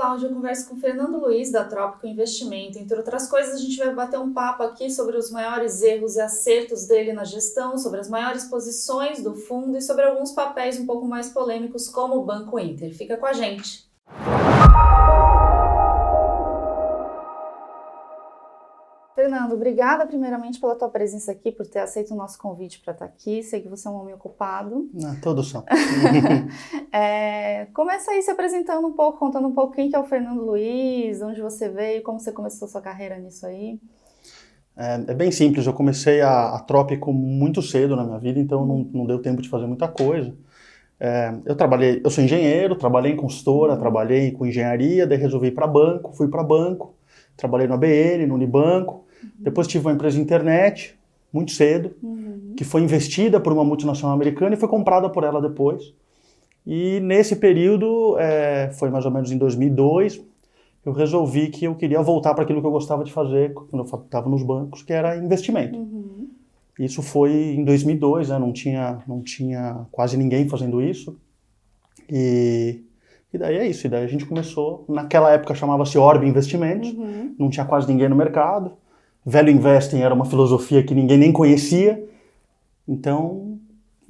Olá, hoje eu converso com o Fernando Luiz, da Trópico Investimento. Entre outras coisas, a gente vai bater um papo aqui sobre os maiores erros e acertos dele na gestão, sobre as maiores posições do fundo e sobre alguns papéis um pouco mais polêmicos, como o Banco Inter. Fica com a gente! Fernando, obrigada primeiramente pela tua presença aqui, por ter aceito o nosso convite para estar aqui. Sei que você é um homem ocupado. Todos são. Começa aí se apresentando um pouco, contando um pouco quem que é o Fernando Luiz, onde você veio, como você começou a sua carreira nisso aí. É bem simples, eu comecei a Trópico muito cedo na minha vida, então não deu tempo de fazer muita coisa. Eu sou engenheiro, trabalhei em consultora, trabalhei com engenharia, daí resolvi ir para banco, fui para banco, trabalhei no ABN, no Unibanco, depois tive uma empresa de internet, muito cedo, que foi investida por uma multinacional americana e foi comprada por ela depois. E nesse período, foi mais ou menos em 2002, eu resolvi que eu queria voltar para aquilo que eu gostava de fazer quando eu estava nos bancos, que era investimento. Isso foi em 2002, né? Não tinha quase ninguém fazendo isso. E daí é isso, e daí a gente começou, naquela época chamava-se Orbe Investimentos, não tinha quase ninguém no mercado, Velho Investing era uma filosofia que ninguém nem conhecia, então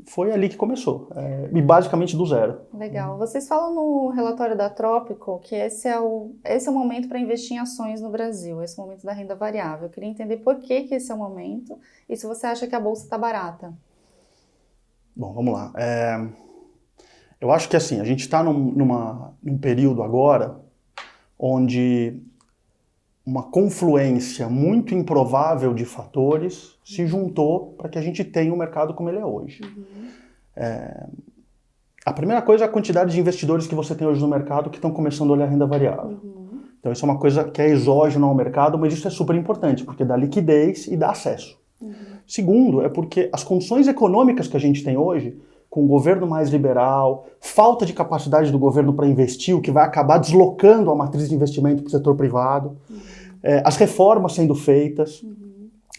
foi ali que começou, e basicamente do zero. Legal, vocês falam no relatório da Trópico que esse é o momento para investir em ações no Brasil, esse é o momento da renda variável. Eu queria entender por que esse é o momento e se você acha que a bolsa está barata. Bom, vamos lá. Eu acho que assim, a gente está num período agora onde uma confluência muito improvável de fatores se juntou para que a gente tenha um mercado como ele é hoje. A primeira coisa é a quantidade de investidores que você tem hoje no mercado que estão começando a olhar a renda variável. Então isso é uma coisa que é exógena ao mercado, mas isso é super importante, porque dá liquidez e dá acesso. Segundo, é porque as condições econômicas que a gente tem hoje, com um governo mais liberal, falta de capacidade do governo para investir, o que vai acabar deslocando a matriz de investimento para o setor privado, as reformas sendo feitas,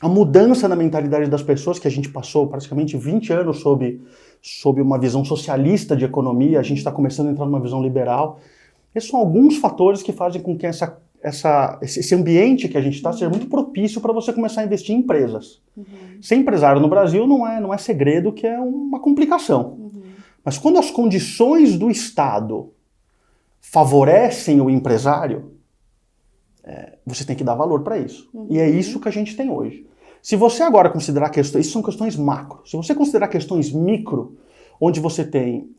a mudança na mentalidade das pessoas, que a gente passou praticamente 20 anos sob uma visão socialista de economia, a gente está começando a entrar numa visão liberal. Esses são alguns fatores que fazem com que esse ambiente que a gente está seja muito propício para você começar a investir em empresas. Ser empresário no Brasil não é segredo que é uma complicação. Mas quando as condições do Estado favorecem o empresário, você tem que dar valor para isso. E é isso que a gente tem hoje. Se você agora considerar questões, isso são questões macro. Se você considerar questões micro, onde você tem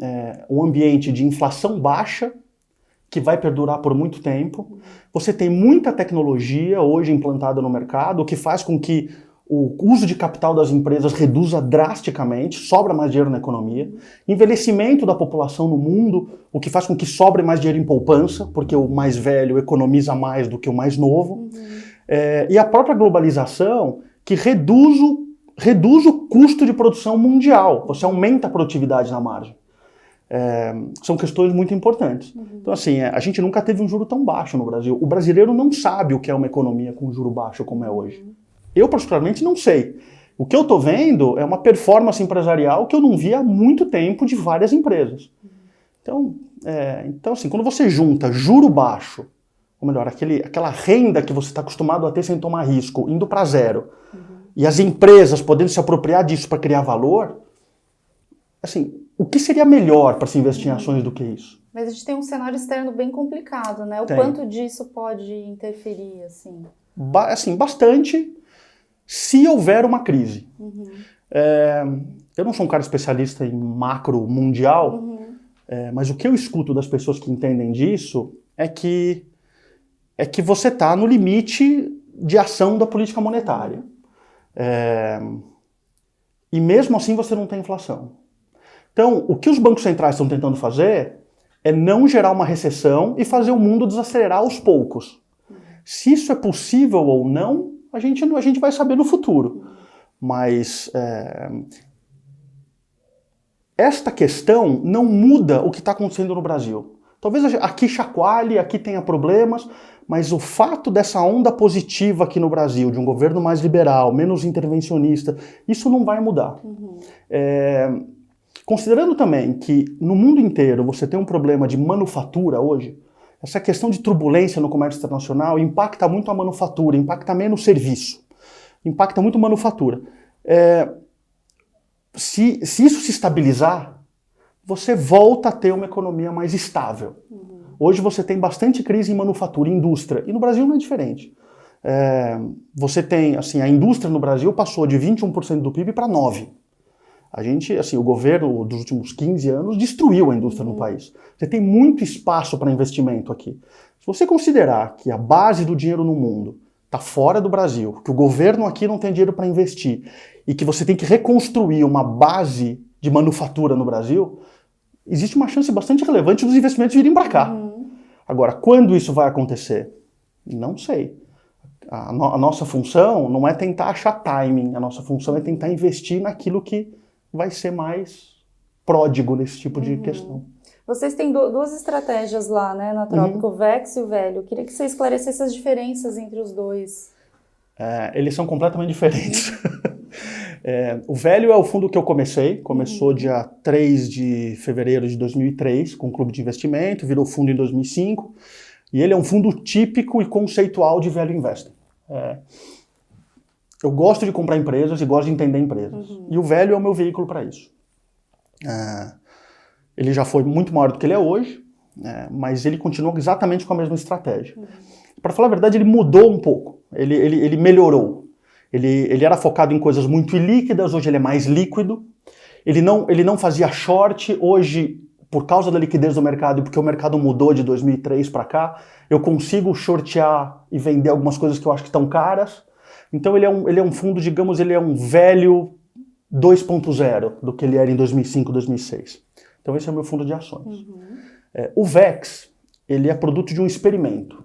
um ambiente de inflação baixa, que vai perdurar por muito tempo. Você tem muita tecnologia hoje implantada no mercado, o que faz com que o uso de capital das empresas reduza drasticamente, sobra mais dinheiro na economia. Envelhecimento da população no mundo, o que faz com que sobre mais dinheiro em poupança, porque o mais velho economiza mais do que o mais novo. E a própria globalização, que reduz o custo de produção mundial. Você aumenta a produtividade na margem. São questões muito importantes. Então, assim, a gente nunca teve um juro tão baixo no Brasil. O brasileiro não sabe o que é uma economia com juro baixo como é hoje. Eu, particularmente, não sei. O que eu estou vendo é uma performance empresarial que eu não vi há muito tempo de várias empresas. Então, assim, quando você junta juro baixo, ou melhor, aquela renda que você está acostumado a ter sem tomar risco, indo para zero, e as empresas podendo se apropriar disso para criar valor, assim, o que seria melhor para se investir em ações do que isso? Mas a gente tem um cenário externo bem complicado, né? O quanto disso pode interferir, assim? Assim, bastante, se houver uma crise. Eu não sou um cara especialista em macro mundial, mas o que eu escuto das pessoas que entendem disso é que você está no limite de ação da política monetária. E mesmo assim você não tem inflação. Então, o que os bancos centrais estão tentando fazer é não gerar uma recessão e fazer o mundo desacelerar aos poucos. Se isso é possível ou não, a gente vai saber no futuro. Mas esta questão não muda o que está acontecendo no Brasil. Talvez aqui chacoalhe, aqui tenha problemas, mas o fato dessa onda positiva aqui no Brasil, de um governo mais liberal, menos intervencionista, isso não vai mudar. Considerando também que no mundo inteiro você tem um problema de manufatura hoje, essa questão de turbulência no comércio internacional impacta muito a manufatura, impacta menos o serviço, impacta muito a manufatura. Se isso se estabilizar, você volta a ter uma economia mais estável. Hoje você tem bastante crise em manufatura, em indústria, e no Brasil não é diferente. Você tem, assim, a indústria no Brasil passou de 21% do PIB para 9%. A gente, assim, o governo dos últimos 15 anos destruiu a indústria no país. Você tem muito espaço para investimento aqui. Se você considerar que a base do dinheiro no mundo está fora do Brasil, que o governo aqui não tem dinheiro para investir e que você tem que reconstruir uma base de manufatura no Brasil, existe uma chance bastante relevante dos investimentos virem para cá. Agora, quando isso vai acontecer? Não sei. A nossa função não é tentar achar timing, a nossa função é tentar investir naquilo que vai ser mais pródigo nesse tipo de questão. Vocês têm duas estratégias lá, né, na Trópico, o VEX e o Velho. Eu queria que você esclarecesse as diferenças entre os dois. Eles são completamente diferentes. O Velho é o fundo que eu começou dia 3 de fevereiro de 2003, com o Clube de Investimento, virou fundo em 2005, e ele é um fundo típico e conceitual de Value Investing. Eu gosto de comprar empresas e gosto de entender empresas. E o Velho é o meu veículo para isso. Ele já foi muito maior do que ele é hoje, mas ele continua exatamente com a mesma estratégia. Para falar a verdade, ele mudou um pouco. Ele melhorou. Ele era focado em coisas muito ilíquidas, hoje ele é mais líquido. Ele não fazia short, hoje, por causa da liquidez do mercado e porque o mercado mudou de 2003 para cá, eu consigo shortear e vender algumas coisas que eu acho que estão caras. Então ele é um fundo, digamos, ele é um Velho 2.0 do que ele era em 2005, 2006. Então esse é o meu fundo de ações. O VEX, ele é produto de um experimento.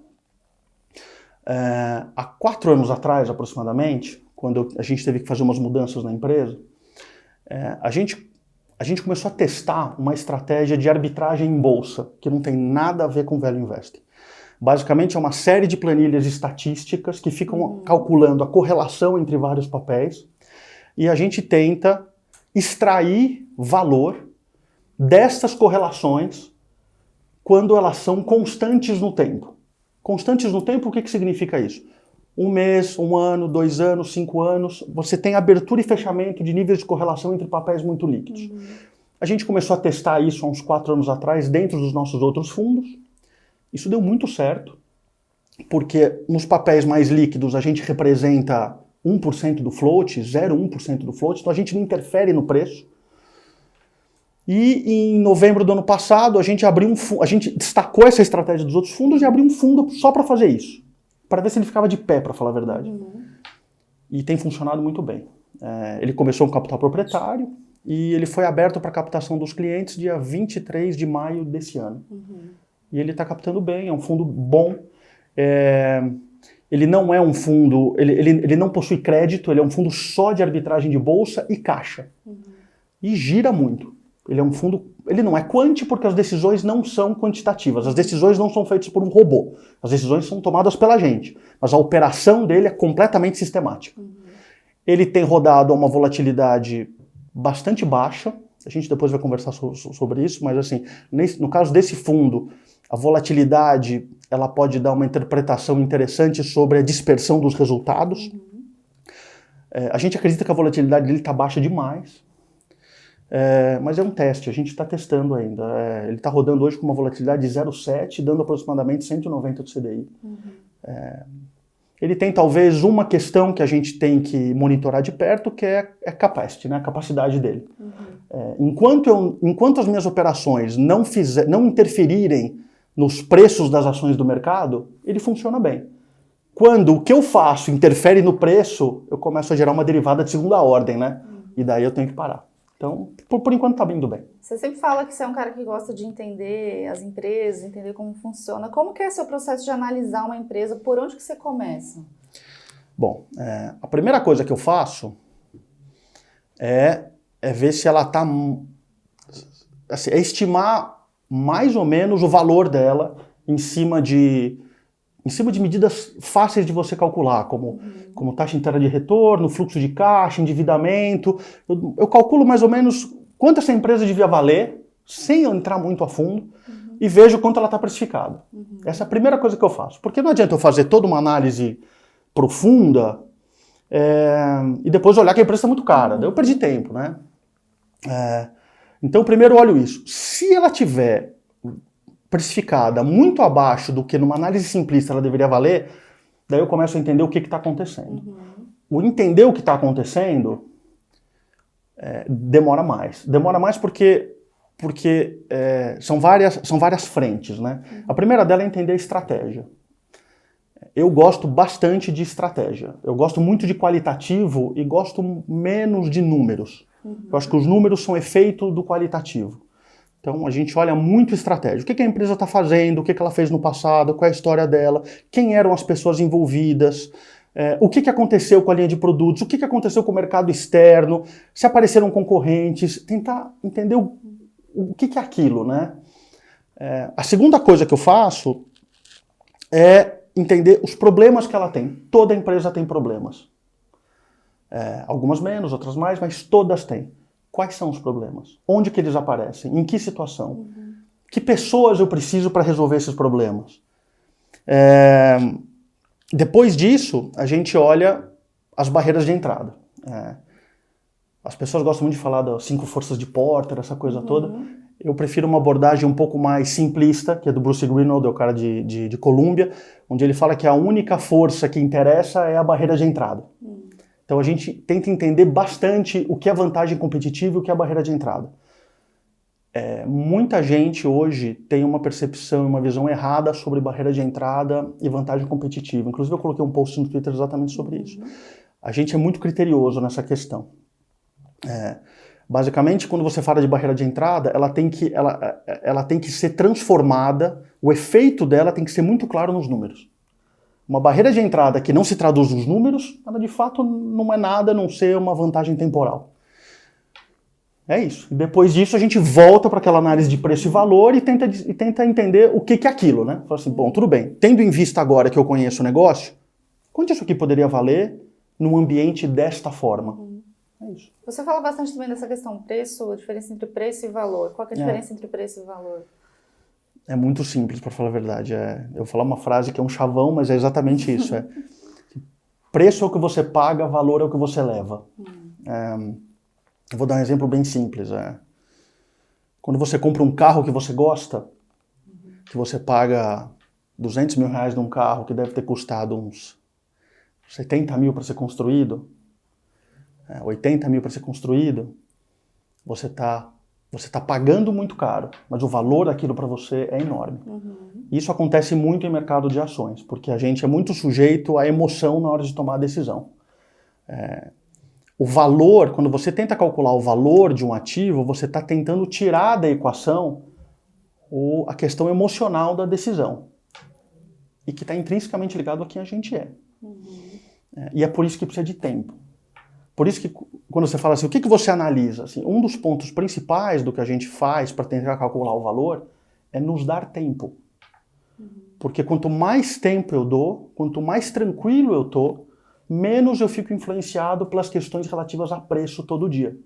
Há 4 anos atrás, aproximadamente, quando a gente teve que fazer umas mudanças na empresa, a gente começou a testar uma estratégia de arbitragem em bolsa, que não tem nada a ver com Value Investing. Basicamente é uma série de planilhas estatísticas que ficam calculando a correlação entre vários papéis e a gente tenta extrair valor dessas correlações quando elas são constantes no tempo. Constantes no tempo, o que significa isso? 1 mês, 1 ano, 2 anos, 5 anos, você tem abertura e fechamento de níveis de correlação entre papéis muito líquidos. A gente começou a testar isso há uns 4 anos atrás dentro dos nossos outros fundos. Isso deu muito certo, porque nos papéis mais líquidos a gente representa 1% do float, 0,1% do float, então a gente não interfere no preço. E em novembro do ano passado a gente a gente destacou essa estratégia dos outros fundos e abriu um fundo só para fazer isso, para ver se ele ficava de pé, para falar a verdade. E tem funcionado muito bem. Ele começou com capital proprietário e ele foi aberto para captação dos clientes dia 23 de maio desse ano. E ele está captando bem, é um fundo bom. Ele não é um fundo, ele não possui crédito, ele é um fundo só de arbitragem de bolsa e caixa. E gira muito. Ele é um fundo, ele não é quant porque as decisões não são quantitativas, as decisões não são feitas por um robô, as decisões são tomadas pela gente, mas a operação dele é completamente sistemática. Ele tem rodado a uma volatilidade bastante baixa, a gente depois vai conversar sobre isso, mas assim, no caso desse fundo, a volatilidade ela pode dar uma interpretação interessante sobre a dispersão dos resultados. A gente acredita que a volatilidade dele está baixa demais, mas é um teste, a gente está testando ainda. Ele está rodando hoje com uma volatilidade de 0,7, dando aproximadamente 190 de CDI. Ele tem talvez uma questão que a gente tem que monitorar de perto, que é capacity, né? A capacidade dele. Enquanto as minhas operações não interferirem nos preços das ações do mercado, ele funciona bem. Quando o que eu faço interfere no preço, eu começo a gerar uma derivada de segunda ordem, né? E daí eu tenho que parar. Então, por enquanto tá indo bem. Você sempre fala que você é um cara que gosta de entender as empresas, entender como funciona. Como que é o seu processo de analisar uma empresa? Por onde que você começa? Bom, a primeira coisa que eu faço é ver se ela tá... Assim, é estimar mais ou menos o valor dela em cima de medidas fáceis de você calcular, como taxa interna de retorno, fluxo de caixa, endividamento. Eu calculo mais ou menos quanto essa empresa devia valer, sem eu entrar muito a fundo, e vejo quanto ela está precificada. Essa é a primeira coisa que eu faço. Porque não adianta eu fazer toda uma análise profunda e depois olhar que a empresa está muito cara. Daí eu perdi tempo, né? Então, primeiro eu olho isso. Se ela tiver precificada muito abaixo do que numa análise simplista ela deveria valer, daí eu começo a entender o que está acontecendo. O entender o que está acontecendo demora mais. Demora mais porque são várias frentes, né? A primeira dela é entender a estratégia. Eu gosto bastante de estratégia. Eu gosto muito de qualitativo e gosto menos de números. Eu acho que os números são efeito do qualitativo. Então a gente olha muito estratégia. O que a empresa está fazendo, o que ela fez no passado, qual é a história dela, quem eram as pessoas envolvidas, o que aconteceu com a linha de produtos, o que aconteceu com o mercado externo, se apareceram concorrentes, tentar entender o que é aquilo, né? A segunda coisa que eu faço é entender os problemas que ela tem. Toda empresa tem problemas. Algumas menos, outras mais, mas todas têm. Quais são os problemas? Onde que eles aparecem? Em que situação? Que pessoas eu preciso para resolver esses problemas? Depois disso, a gente olha as barreiras de entrada. As pessoas gostam muito de falar das 5 forças de Porter, essa coisa toda. Eu prefiro uma abordagem um pouco mais simplista, que é do Bruce Greenwald, é o cara de Colômbia, onde ele fala que a única força que interessa é a barreira de entrada. Então a gente tenta entender bastante o que é vantagem competitiva e o que é barreira de entrada. Muita gente hoje tem uma percepção e uma visão errada sobre barreira de entrada e vantagem competitiva. Inclusive eu coloquei um post no Twitter exatamente sobre isso. A gente é muito criterioso nessa questão. Basicamente, quando você fala de barreira de entrada, ela tem que ser transformada, o efeito dela tem que ser muito claro nos números. Uma barreira de entrada que não se traduz nos números, ela de fato não é nada a não ser uma vantagem temporal. É isso. E depois disso a gente volta para aquela análise de preço e valor e tenta entender o que é aquilo, né? Fala assim, bom, tudo bem, tendo em vista agora que eu conheço o negócio, quanto isso aqui poderia valer num ambiente desta forma? É isso. Você fala bastante também dessa questão preço, a diferença entre preço e valor. Qual que é a diferença entre preço e valor? É muito simples, para falar a verdade. Eu vou falar uma frase que é um chavão, mas é exatamente isso. Preço é o que você paga, valor é o que você leva. Eu vou dar um exemplo bem simples. Quando você compra um carro que você gosta, que você paga 200 mil reais num carro que deve ter custado uns 70 mil para ser construído, 80 mil para ser construído, você tá pagando muito caro, mas o valor daquilo para você é enorme. Isso acontece muito em mercado de ações, porque a gente é muito sujeito à emoção na hora de tomar a decisão. O valor, quando você tenta calcular o valor de um ativo, você está tentando tirar da equação a questão emocional da decisão, e que está intrinsecamente ligado a quem a gente é. E é por isso que precisa de tempo. Por isso que quando você fala assim, o que você analisa? Assim, um dos pontos principais do que a gente faz para tentar calcular o valor é nos dar tempo. Porque quanto mais tempo eu dou, quanto mais tranquilo eu tô, menos eu fico influenciado pelas questões relativas a preço todo dia.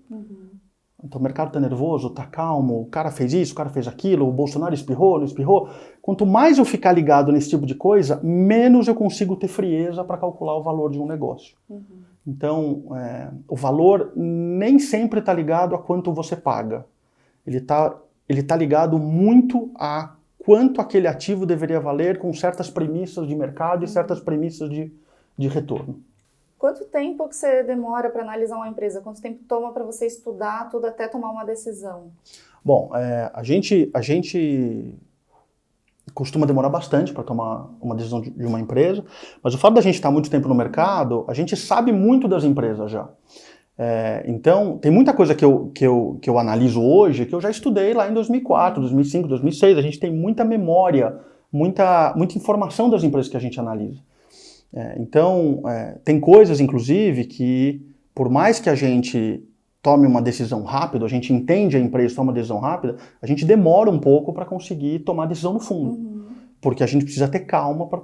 Então o mercado tá nervoso, tá calmo, o cara fez isso, o cara fez aquilo, o Bolsonaro espirrou, não espirrou. Quanto mais eu ficar ligado nesse tipo de coisa, menos eu consigo ter frieza para calcular o valor de um negócio. Então, o valor nem sempre está ligado a quanto você paga. Ele tá ligado muito a quanto aquele ativo deveria valer com certas premissas de mercado e certas premissas de retorno. Quanto tempo que você demora para analisar uma empresa? Quanto tempo toma para você estudar tudo até tomar uma decisão? Bom, a gente costuma demorar bastante para tomar uma decisão de uma empresa, mas o fato da gente estar muito tempo no mercado, a gente sabe muito das empresas já. Então, tem muita coisa que eu analiso hoje que eu já estudei lá em 2004, 2005, 2006. A gente tem muita memória, muita informação das empresas que a gente analisa. Então, tem coisas, inclusive, que por mais que a gente tome uma decisão rápida, a gente entende a empresa, toma uma decisão rápida, a gente demora um pouco para conseguir tomar a decisão no fundo. Porque a gente precisa ter calma para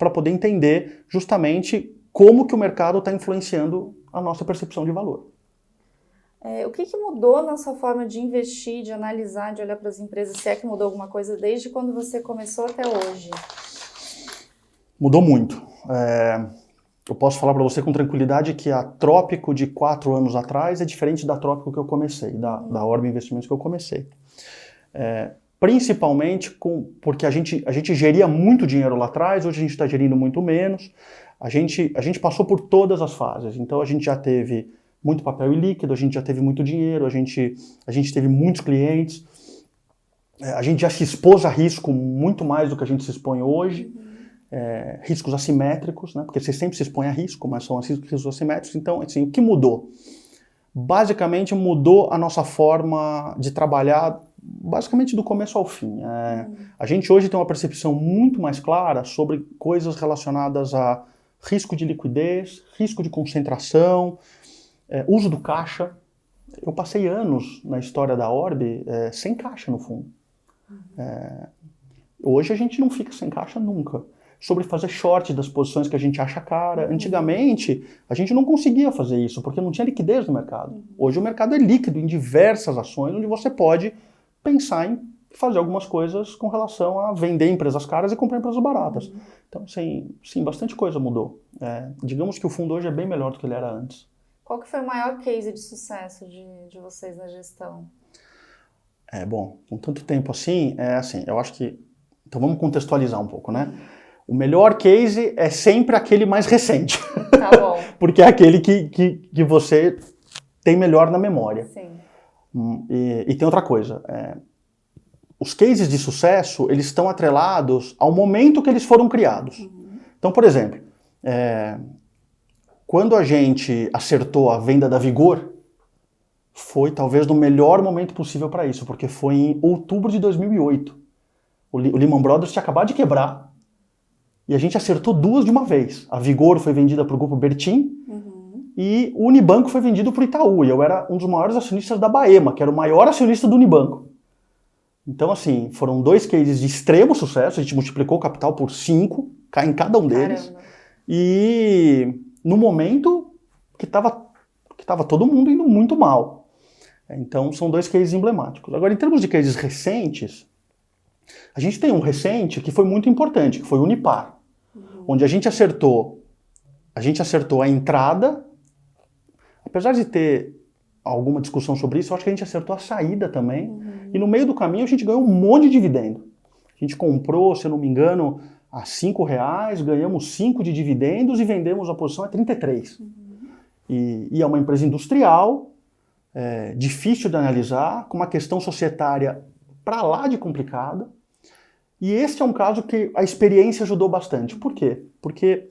poder entender justamente como que o mercado está influenciando a nossa percepção de valor. O que mudou na sua forma de investir, de analisar, de olhar para as empresas? Se é que mudou alguma coisa desde quando você começou até hoje? Mudou muito. Eu posso falar para você com tranquilidade que a Trópico de 4 anos atrás é diferente da Trópico que eu comecei, da Orbe Investimentos que eu comecei. Principalmente porque a gente geria muito dinheiro lá atrás, hoje a gente está gerindo muito menos. A gente passou por todas as fases, então a gente já teve muito papel líquido, a gente já teve muito dinheiro, a gente teve muitos clientes, a gente já se expôs a risco muito mais do que a gente se expõe hoje, riscos assimétricos, né? Porque você sempre se expõe a risco, mas são riscos assimétricos. Então, assim, o que mudou? Basicamente mudou a nossa forma de trabalhar, basicamente do começo ao fim. A gente hoje tem uma percepção muito mais clara sobre coisas relacionadas a risco de liquidez, risco de concentração, uso do caixa. Eu passei anos na história da Orbe sem caixa no fundo. Hoje a gente não fica sem caixa nunca. Sobre fazer short das posições que a gente acha cara. Antigamente, a gente não conseguia fazer isso, porque não tinha liquidez no mercado. Hoje o mercado é líquido em diversas ações, onde você pode pensar em fazer algumas coisas com relação a vender empresas caras e comprar empresas baratas. Então, sim, bastante coisa mudou. Digamos que o fundo hoje é bem melhor do que ele era antes. Qual que foi o maior case de sucesso de vocês na gestão? Bom, com tanto tempo assim, eu acho que... Então vamos contextualizar um pouco, né? O melhor case é sempre aquele mais recente. Tá bom. Porque é aquele que você tem melhor na memória. Sim. E tem outra coisa. Os cases de sucesso, eles estão atrelados ao momento que eles foram criados. Então, por exemplo, quando a gente acertou a venda da Vigor, foi talvez no melhor momento possível para isso, porque foi em outubro de 2008. O Lehman Brothers tinha acabado de quebrar e a gente acertou duas de uma vez. A Vigor foi vendida para o grupo Bertin e o Unibanco foi vendido para o Itaú. E eu era um dos maiores acionistas da Baema, que era o maior acionista do Unibanco. Então, assim, foram 2 cases de extremo sucesso. A gente multiplicou o capital por 5 em cada um deles. Caramba. E no momento que estava todo mundo indo muito mal. Então, são 2 cases emblemáticos. Agora, em termos de cases recentes, a gente tem um recente que foi muito importante, que foi o Unipar, onde a gente acertou a entrada, apesar de ter alguma discussão sobre isso, eu acho que a gente acertou a saída também, e no meio do caminho a gente ganhou um monte de dividendo. A gente comprou, se eu não me engano, a R$5, ganhamos 5 de dividendos e vendemos a posição a 33. E é uma empresa industrial, difícil de analisar, com uma questão societária para lá de complicada. E este é um caso que a experiência ajudou bastante. Por quê? Porque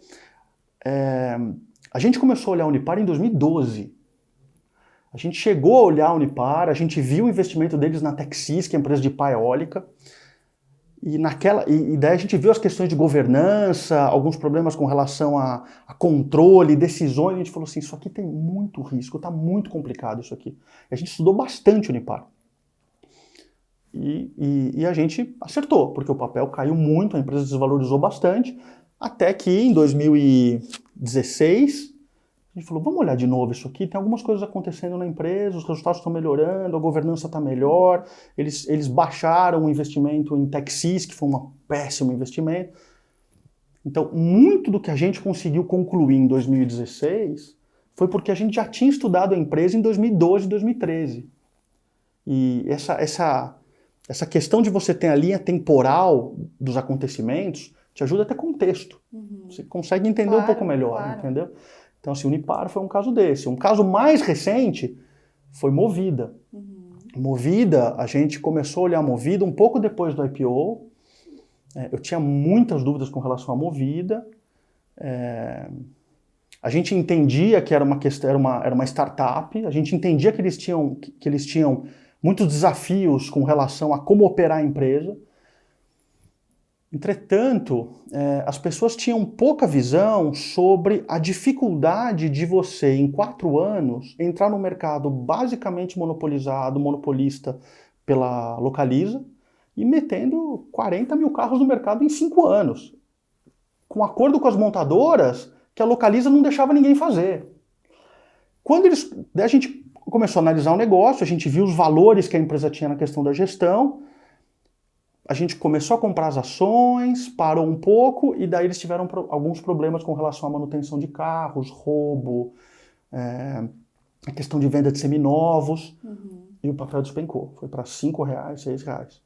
a gente começou a olhar a Unipar em 2012. A gente chegou a olhar a Unipar, a gente viu o investimento deles na Texis, que é a empresa de pá eólica, e daí a gente viu as questões de governança, alguns problemas com relação a controle, decisões, e a gente falou assim, isso aqui tem muito risco, está muito complicado isso aqui. E a gente estudou bastante a Unipar. E a gente acertou, porque o papel caiu muito, a empresa desvalorizou bastante, até que em 2016 a gente falou, vamos olhar de novo isso aqui, tem algumas coisas acontecendo na empresa, os resultados estão melhorando, a governança está melhor, eles baixaram o investimento em Texis, que foi um péssimo investimento. Então, muito do que a gente conseguiu concluir em 2016 foi porque a gente já tinha estudado a empresa em 2012 e 2013. E essa questão de você ter a linha temporal dos acontecimentos te ajuda a ter contexto. Você consegue entender um pouco melhor, entendeu? Então, assim, o Unipar foi um caso desse. Um caso mais recente foi Movida. Movida, a gente começou a olhar a Movida um pouco depois do IPO. Eu tinha muitas dúvidas com relação à Movida. A gente entendia que era uma startup, a gente entendia que eles tinham muitos desafios com relação a como operar a empresa. Entretanto, as pessoas tinham pouca visão sobre a dificuldade de você, em 4 anos, entrar no mercado basicamente monopolista pela Localiza e metendo 40 mil carros no mercado em 5 anos, com acordo com as montadoras que a Localiza não deixava ninguém fazer. Daí a gente começou a analisar o negócio, a gente viu os valores que a empresa tinha na questão da gestão, a gente começou a comprar as ações, parou um pouco, e daí eles tiveram alguns problemas com relação à manutenção de carros, roubo, a questão de venda de seminovos, e o papel despencou. Foi para R$5, R$6.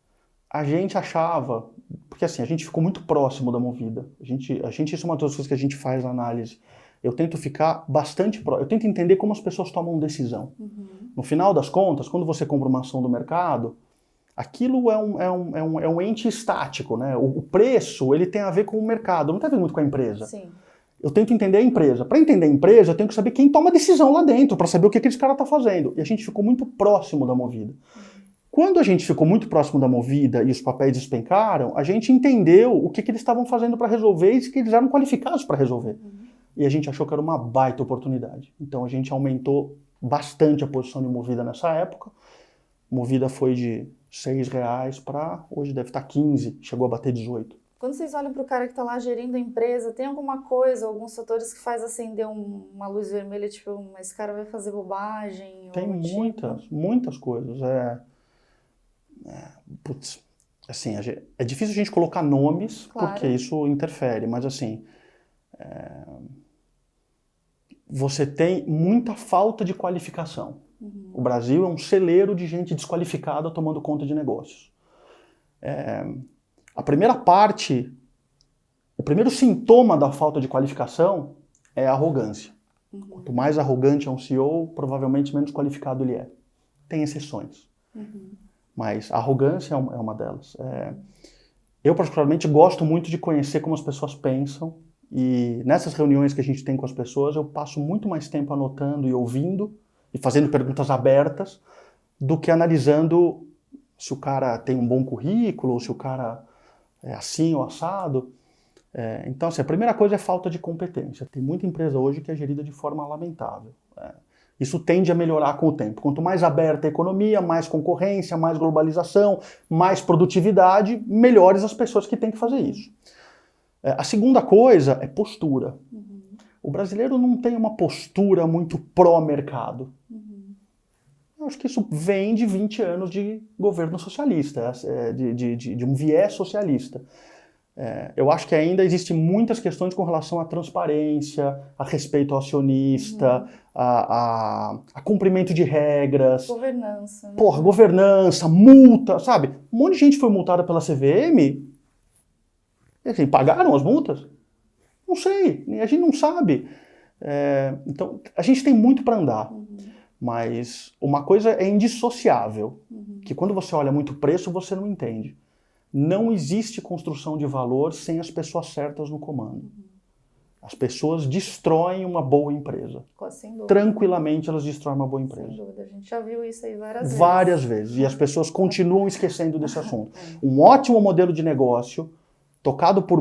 A gente achava, porque assim, a gente ficou muito próximo da Movida. Isso é uma das coisas que a gente faz na análise. Eu tento ficar bastante próximo, eu tento entender como as pessoas tomam decisão. No final das contas, quando você compra uma ação do mercado, aquilo é um ente estático, né? O preço, ele tem a ver com o mercado, não tem a ver muito com a empresa. Sim. Eu tento entender a empresa. Para entender a empresa, eu tenho que saber quem toma decisão lá dentro, para saber o que esse cara está fazendo. E a gente ficou muito próximo da Movida. Quando a gente ficou muito próximo da Movida e os papéis despencaram, a gente entendeu o que eles estavam fazendo para resolver e que eles eram qualificados para resolver. E a gente achou que era uma baita oportunidade. Então a gente aumentou bastante a posição de Movida nessa época. Movida foi de R$6 para, hoje deve estar 15, chegou a bater 18. Quando vocês olham para o cara que está lá gerindo a empresa, tem alguma coisa, alguns fatores que faz acender uma luz vermelha, tipo, esse cara vai fazer bobagem? Tem muitas coisas. Putz, assim, é difícil a gente colocar nomes, claro, porque isso interfere, mas assim, você tem muita falta de qualificação. O Brasil é um celeiro de gente desqualificada tomando conta de negócios. A primeira parte, o primeiro sintoma da falta de qualificação é a arrogância. Quanto mais arrogante é um CEO, provavelmente menos qualificado ele é. Tem exceções. Mas a arrogância é uma delas. Eu, particularmente, gosto muito de conhecer como as pessoas pensam, e nessas reuniões que a gente tem com as pessoas, eu passo muito mais tempo anotando e ouvindo, e fazendo perguntas abertas, do que analisando se o cara tem um bom currículo, ou se o cara é assim ou assado. Então, assim, a primeira coisa é falta de competência. Tem muita empresa hoje que é gerida de forma lamentável. Isso tende a melhorar com o tempo. Quanto mais aberta a economia, mais concorrência, mais globalização, mais produtividade, melhores as pessoas que têm que fazer isso. A segunda coisa é postura. O brasileiro não tem uma postura muito pró-mercado. Eu acho que isso vem de 20 anos de governo socialista, de um viés socialista. Eu acho que ainda existem muitas questões com relação à transparência, a respeito ao acionista, a cumprimento de regras. Governança. Né? Governança, multa, sabe? Um monte de gente foi multada pela CVM. E assim, pagaram as multas? Não sei, a gente não sabe. Então, a gente tem muito para andar. Mas uma coisa é indissociável, que quando você olha muito preço, você não entende. Não existe construção de valor sem as pessoas certas no comando. As pessoas destroem uma boa empresa. Sem dúvida. Tranquilamente elas destroem uma boa empresa. Sem dúvida, a gente já viu isso aí várias vezes. Várias vezes. E as pessoas continuam esquecendo desse assunto. Um ótimo modelo de negócio, tocado por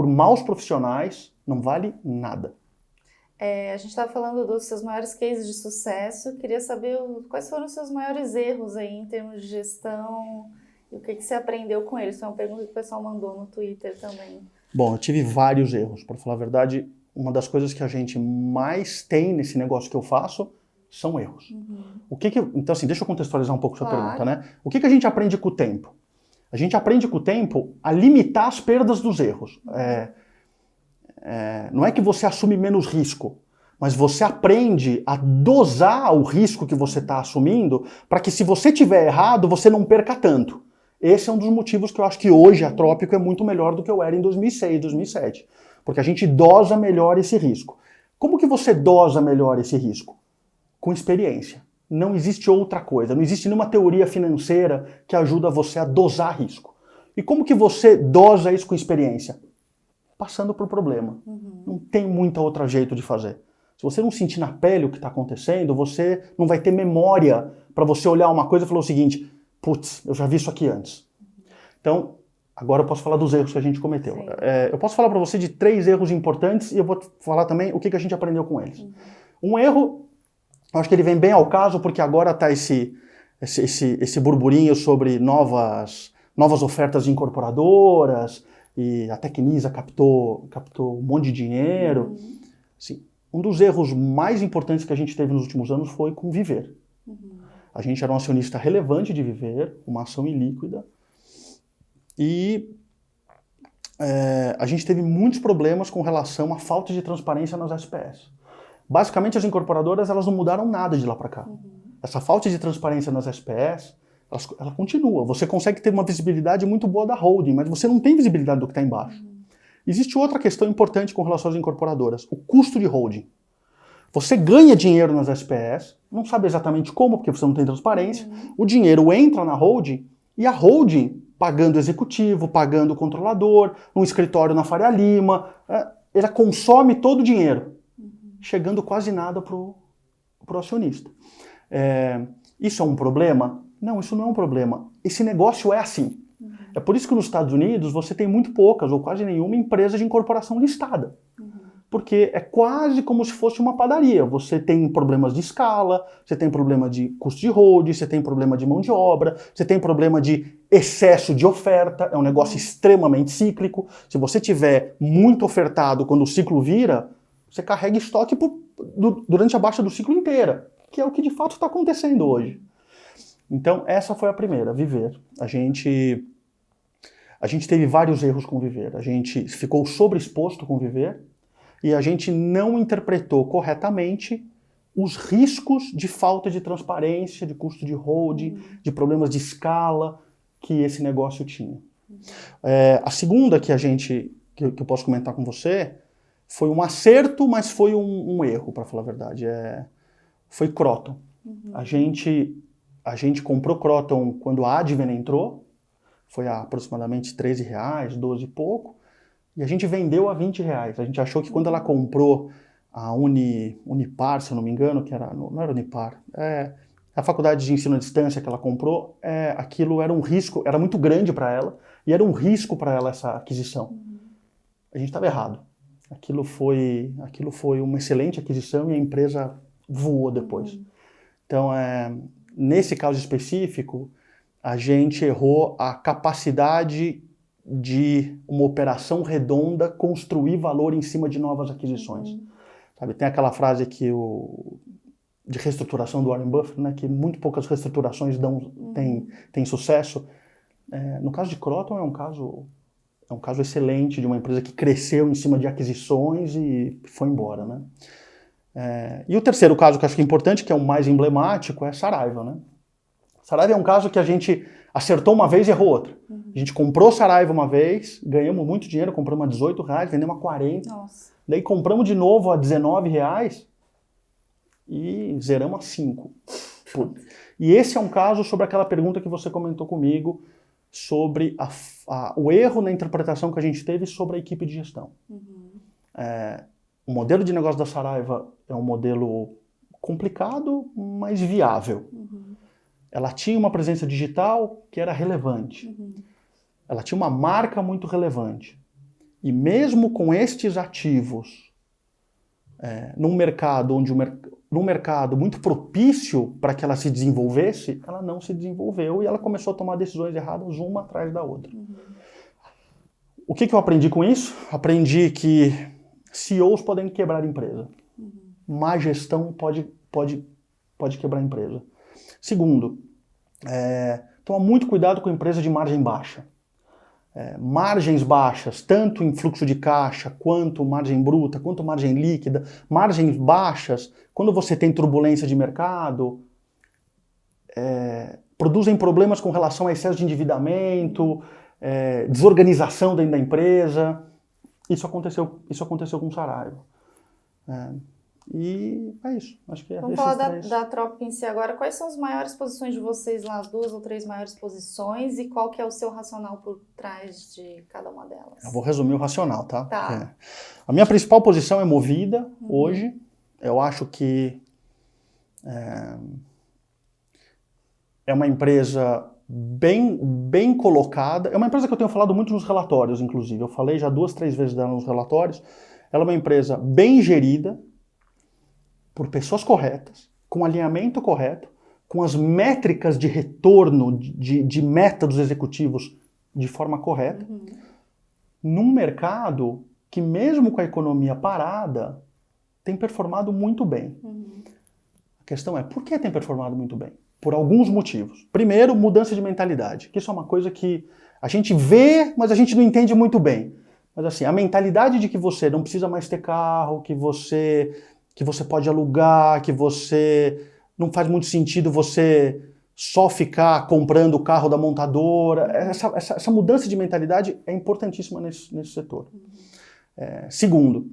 maus profissionais, não vale nada. A gente estava falando dos seus maiores cases de sucesso. Queria saber quais foram os seus maiores erros aí em termos de gestão e o que você aprendeu com eles. Foi uma pergunta que o pessoal mandou no Twitter também. Bom, eu tive vários erros. Para falar a verdade, uma das coisas que a gente mais tem nesse negócio que eu faço são erros. Então, assim, deixa eu contextualizar um pouco a sua pergunta, né? O que a gente aprende com o tempo? A gente aprende com o tempo a limitar as perdas dos erros. Não é que você assume menos risco, mas você aprende a dosar o risco que você está assumindo para que, se você tiver errado, você não perca tanto. Esse é um dos motivos que eu acho que hoje a Trópico é muito melhor do que eu era em 2006, 2007. Porque a gente dosa melhor esse risco. Como que você dosa melhor esse risco? Com experiência. Não existe outra coisa. Não existe nenhuma teoria financeira que ajuda você a dosar risco. E como que você dosa isso com experiência? Passando por problema. Não tem muito outro jeito de fazer. Se você não sentir na pele o que está acontecendo, você não vai ter memória para você olhar uma coisa e falar o seguinte: putz, eu já vi isso aqui antes. Então, agora eu posso falar dos erros que a gente cometeu. Eu posso falar para você de 3 erros importantes e eu vou falar também o que a gente aprendeu com eles. Um erro, eu acho que ele vem bem ao caso, porque agora está esse burburinho sobre novas ofertas de incorporadoras, e a Tecnisa captou um monte de dinheiro. Assim, um dos erros mais importantes que a gente teve nos últimos anos foi com Viver. A gente era um acionista relevante de Viver, uma ação ilíquida, e a gente teve muitos problemas com relação à falta de transparência nas SPS. Basicamente, as incorporadoras elas não mudaram nada de lá para cá. Essa falta de transparência nas SPS, ela continua. Você consegue ter uma visibilidade muito boa da holding, mas você não tem visibilidade do que está embaixo. Existe outra questão importante com relação às incorporadoras, o custo de holding. Você ganha dinheiro nas SPS, não sabe exatamente como, porque você não tem transparência, o dinheiro entra na holding, e a holding, pagando executivo, pagando controlador, um escritório na Faria Lima, ela consome todo o dinheiro, chegando quase nada para o acionista. Isso é um problema? Não, isso não é um problema. Esse negócio é assim. É por isso que nos Estados Unidos você tem muito poucas ou quase nenhuma empresa de incorporação listada. Porque é quase como se fosse uma padaria. Você tem problemas de escala, você tem problema de custo de holding, você tem problema de mão de obra, você tem problema de excesso de oferta, é um negócio extremamente cíclico. Se você tiver muito ofertado quando o ciclo vira, você carrega estoque durante a baixa do ciclo inteira, que é o que de fato está acontecendo hoje. Então, essa foi a primeira, Viver. A gente teve vários erros com Viver. A gente ficou sobreexposto com Viver e a gente não interpretou corretamente os riscos de falta de transparência, de custo de holding, de problemas de escala que esse negócio tinha. A segunda que eu posso comentar com você foi um acerto, mas foi um erro, para falar a verdade. Foi Kroton. A gente comprou Kroton quando a Advent entrou, foi a aproximadamente R$13, 12 e pouco, e a gente vendeu a R$20. A gente achou que quando ela comprou a Unipar, se eu não me engano, não era Unipar, a faculdade de ensino à distância que ela comprou, aquilo era um risco, era muito grande para ela, e era um risco para ela essa aquisição. A gente estava errado. Aquilo foi uma excelente aquisição e a empresa voou depois. Então, nesse caso específico, a gente errou a capacidade de uma operação redonda construir valor em cima de novas aquisições. Sabe, tem aquela frase de reestruturação do Warren Buffett, né, que muito poucas reestruturações têm sucesso. No caso de Kroton é um caso excelente de uma empresa que cresceu em cima de aquisições e foi embora, né? E o terceiro caso que eu acho que é importante, que é o mais emblemático, é Saraiva, né? Saraiva é um caso que a gente acertou uma vez e errou outra. A gente comprou Saraiva uma vez, ganhamos muito dinheiro, compramos a R$18, vendemos a 40. Nossa. Daí compramos de novo a R$19 e zeramos a 5. E esse é um caso sobre aquela pergunta que você comentou comigo sobre o erro na interpretação que a gente teve sobre a equipe de gestão. O modelo de negócio da Saraiva é um modelo complicado, mas viável. Ela tinha uma presença digital que era relevante. Ela tinha uma marca muito relevante. E mesmo com estes ativos, num mercado muito propício para que ela se desenvolvesse, ela não se desenvolveu e ela começou a tomar decisões erradas uma atrás da outra. O que eu aprendi com isso? Aprendi que CEOs podem quebrar empresa. Má gestão pode quebrar empresa. Segundo, toma muito cuidado com empresa de margem baixa. Margens baixas, tanto em fluxo de caixa, quanto margem bruta, quanto margem líquida. Margens baixas, quando você tem turbulência de mercado, produzem problemas com relação a excesso de endividamento, desorganização dentro da empresa. Isso aconteceu com o Saraiva. E é isso. Acho que Vamos falar da Trópico em si agora. Quais são as maiores posições de vocês lá, as 2 ou 3 maiores posições, e qual que é o seu racional por trás de cada uma delas? Eu vou resumir o racional, tá? Tá. A minha principal posição é Movida, hoje. Eu acho que é uma empresa bem colocada. É uma empresa que eu tenho falado muito nos relatórios, inclusive. Eu falei já 2, 3 vezes dela nos relatórios. Ela é uma empresa bem gerida, por pessoas corretas, com alinhamento correto, com as métricas de retorno, de meta dos executivos de forma correta, num mercado que, mesmo com a economia parada, tem performado muito bem. A questão é, por que tem performado muito bem? Por alguns motivos. Primeiro, mudança de mentalidade, que isso é uma coisa que a gente vê, mas a gente não entende muito bem. Mas assim, a mentalidade de que você não precisa mais ter carro, que você pode alugar, que você não faz muito sentido você só ficar comprando o carro da montadora. Essa mudança de mentalidade é importantíssima nesse setor. Segundo,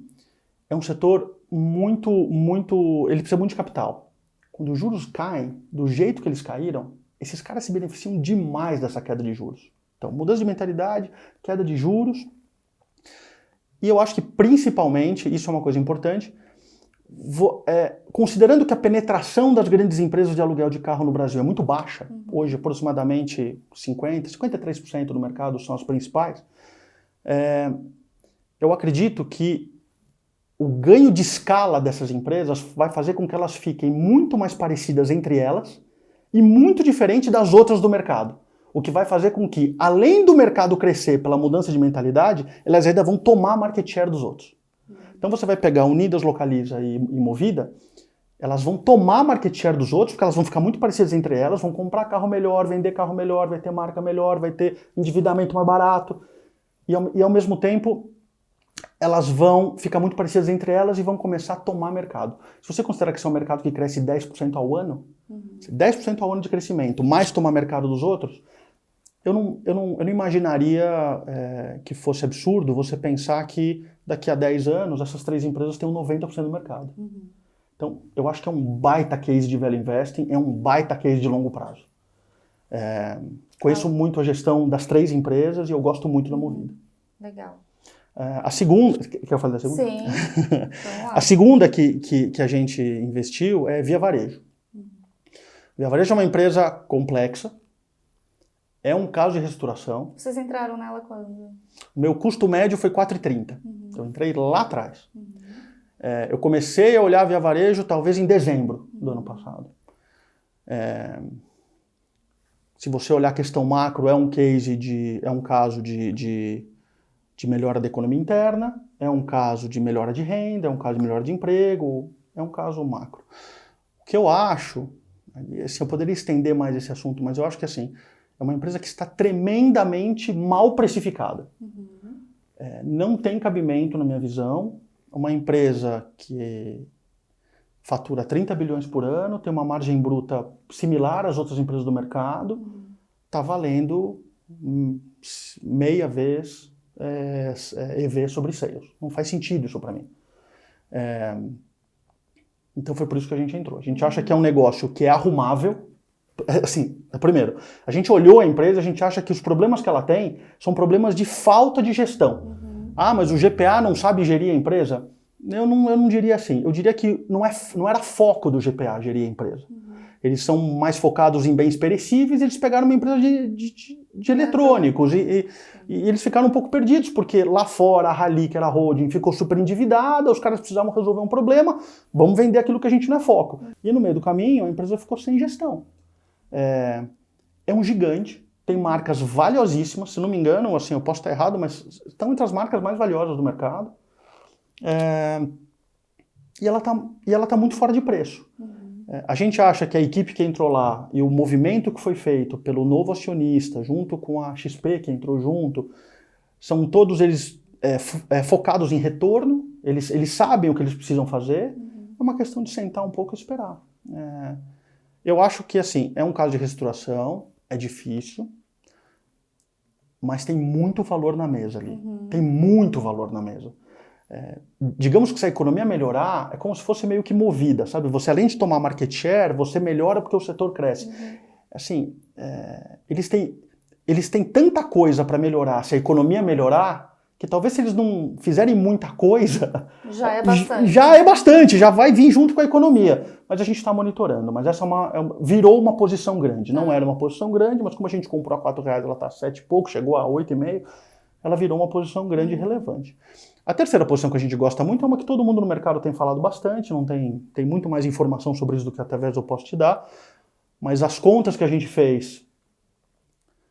é um setor ele precisa muito de capital. Quando os juros caem, do jeito que eles caíram, esses caras se beneficiam demais dessa queda de juros. Então, mudança de mentalidade, queda de juros. E eu acho que, principalmente, isso é uma coisa importante, considerando que a penetração das grandes empresas de aluguel de carro no Brasil é muito baixa, hoje aproximadamente 53% do mercado são as principais, eu acredito que o ganho de escala dessas empresas vai fazer com que elas fiquem muito mais parecidas entre elas e muito diferente das outras do mercado. O que vai fazer com que, além do mercado crescer pela mudança de mentalidade, elas ainda vão tomar market share dos outros. Então você vai pegar Unidas, Localiza e Movida, elas vão tomar market share dos outros, porque elas vão ficar muito parecidas entre elas, vão comprar carro melhor, vender carro melhor, vai ter marca melhor, vai ter endividamento mais barato. E ao mesmo tempo, elas vão ficar muito parecidas entre elas e vão começar a tomar mercado. Se você considerar que isso é um mercado que cresce 10% ao ano, 10% ao ano de crescimento, mais tomar mercado dos outros, eu não imaginaria que fosse absurdo você pensar que daqui a 10 anos essas 3 empresas têm 90% do mercado. Então, eu acho que é um baita case de value investing, é um baita case de longo prazo. Conheço muito a gestão das 3 empresas e eu gosto muito da Movida. Legal. A segunda... Quer eu falar da segunda? Sim. A segunda que a gente investiu é Via Varejo. Via Varejo é uma empresa complexa, é um caso de reestruturação. Vocês entraram nela quando? O meu custo médio foi 4,30. Eu entrei lá atrás. Eu comecei a olhar a Via Varejo talvez em dezembro do ano passado. Se você olhar a questão macro, é um caso de melhora da economia interna, é um caso de melhora de renda, é um caso de melhora de emprego, é um caso macro. O que eu acho, assim, eu poderia estender mais esse assunto, mas eu acho que assim, é uma empresa que está tremendamente mal precificada. Não tem cabimento, na minha visão, uma empresa que fatura 30 bilhões por ano, tem uma margem bruta similar às outras empresas do mercado, está valendo meia vez EV sobre sales. Não faz sentido isso para mim. Então foi por isso que a gente entrou. A gente acha que é um negócio que é arrumável. Assim, primeiro, a gente olhou a empresa, a gente acha que os problemas que ela tem são problemas de falta de gestão. Ah, mas o GPA não sabe gerir a empresa? Eu não diria assim. Eu diria que não era foco do GPA gerir a empresa. Eles são mais focados em bens perecíveis, eles pegaram uma empresa de eletrônicos e eles ficaram um pouco perdidos, porque lá fora a Rally, que era a holding, ficou super endividada, os caras precisavam resolver um problema, vamos vender aquilo que a gente não é foco. E no meio do caminho a empresa ficou sem gestão. É um gigante, tem marcas valiosíssimas, se não me engano, assim, eu posso estar errado, mas estão entre as marcas mais valiosas do mercado. E ela tá muito fora de preço. A gente acha que a equipe que entrou lá e o movimento que foi feito pelo novo acionista, junto com a XP que entrou junto, são todos eles focados em retorno, eles sabem o que eles precisam fazer, é uma questão de sentar um pouco e esperar. Eu acho que, assim, é um caso de reestruturação, é difícil, mas tem muito valor na mesa ali. Tem muito valor na mesa. Digamos que se a economia melhorar, é como se fosse meio que movida, sabe? Você, além de tomar market share, você melhora porque o setor cresce. Assim, eles têm tanta coisa para melhorar, se a economia melhorar, que talvez se eles não fizerem muita coisa... Já é bastante. Já é bastante, já vai vir junto com a economia. Mas a gente está monitorando. Mas essa virou uma posição grande. Não era uma posição grande, mas como a gente comprou a R$4, ela está a 7 e pouco, chegou a 8,5, ela virou uma posição grande e relevante. A terceira posição que a gente gosta muito é uma que todo mundo no mercado tem falado bastante, não tem muito mais informação sobre isso do que através eu posso te dar, mas as contas que a gente fez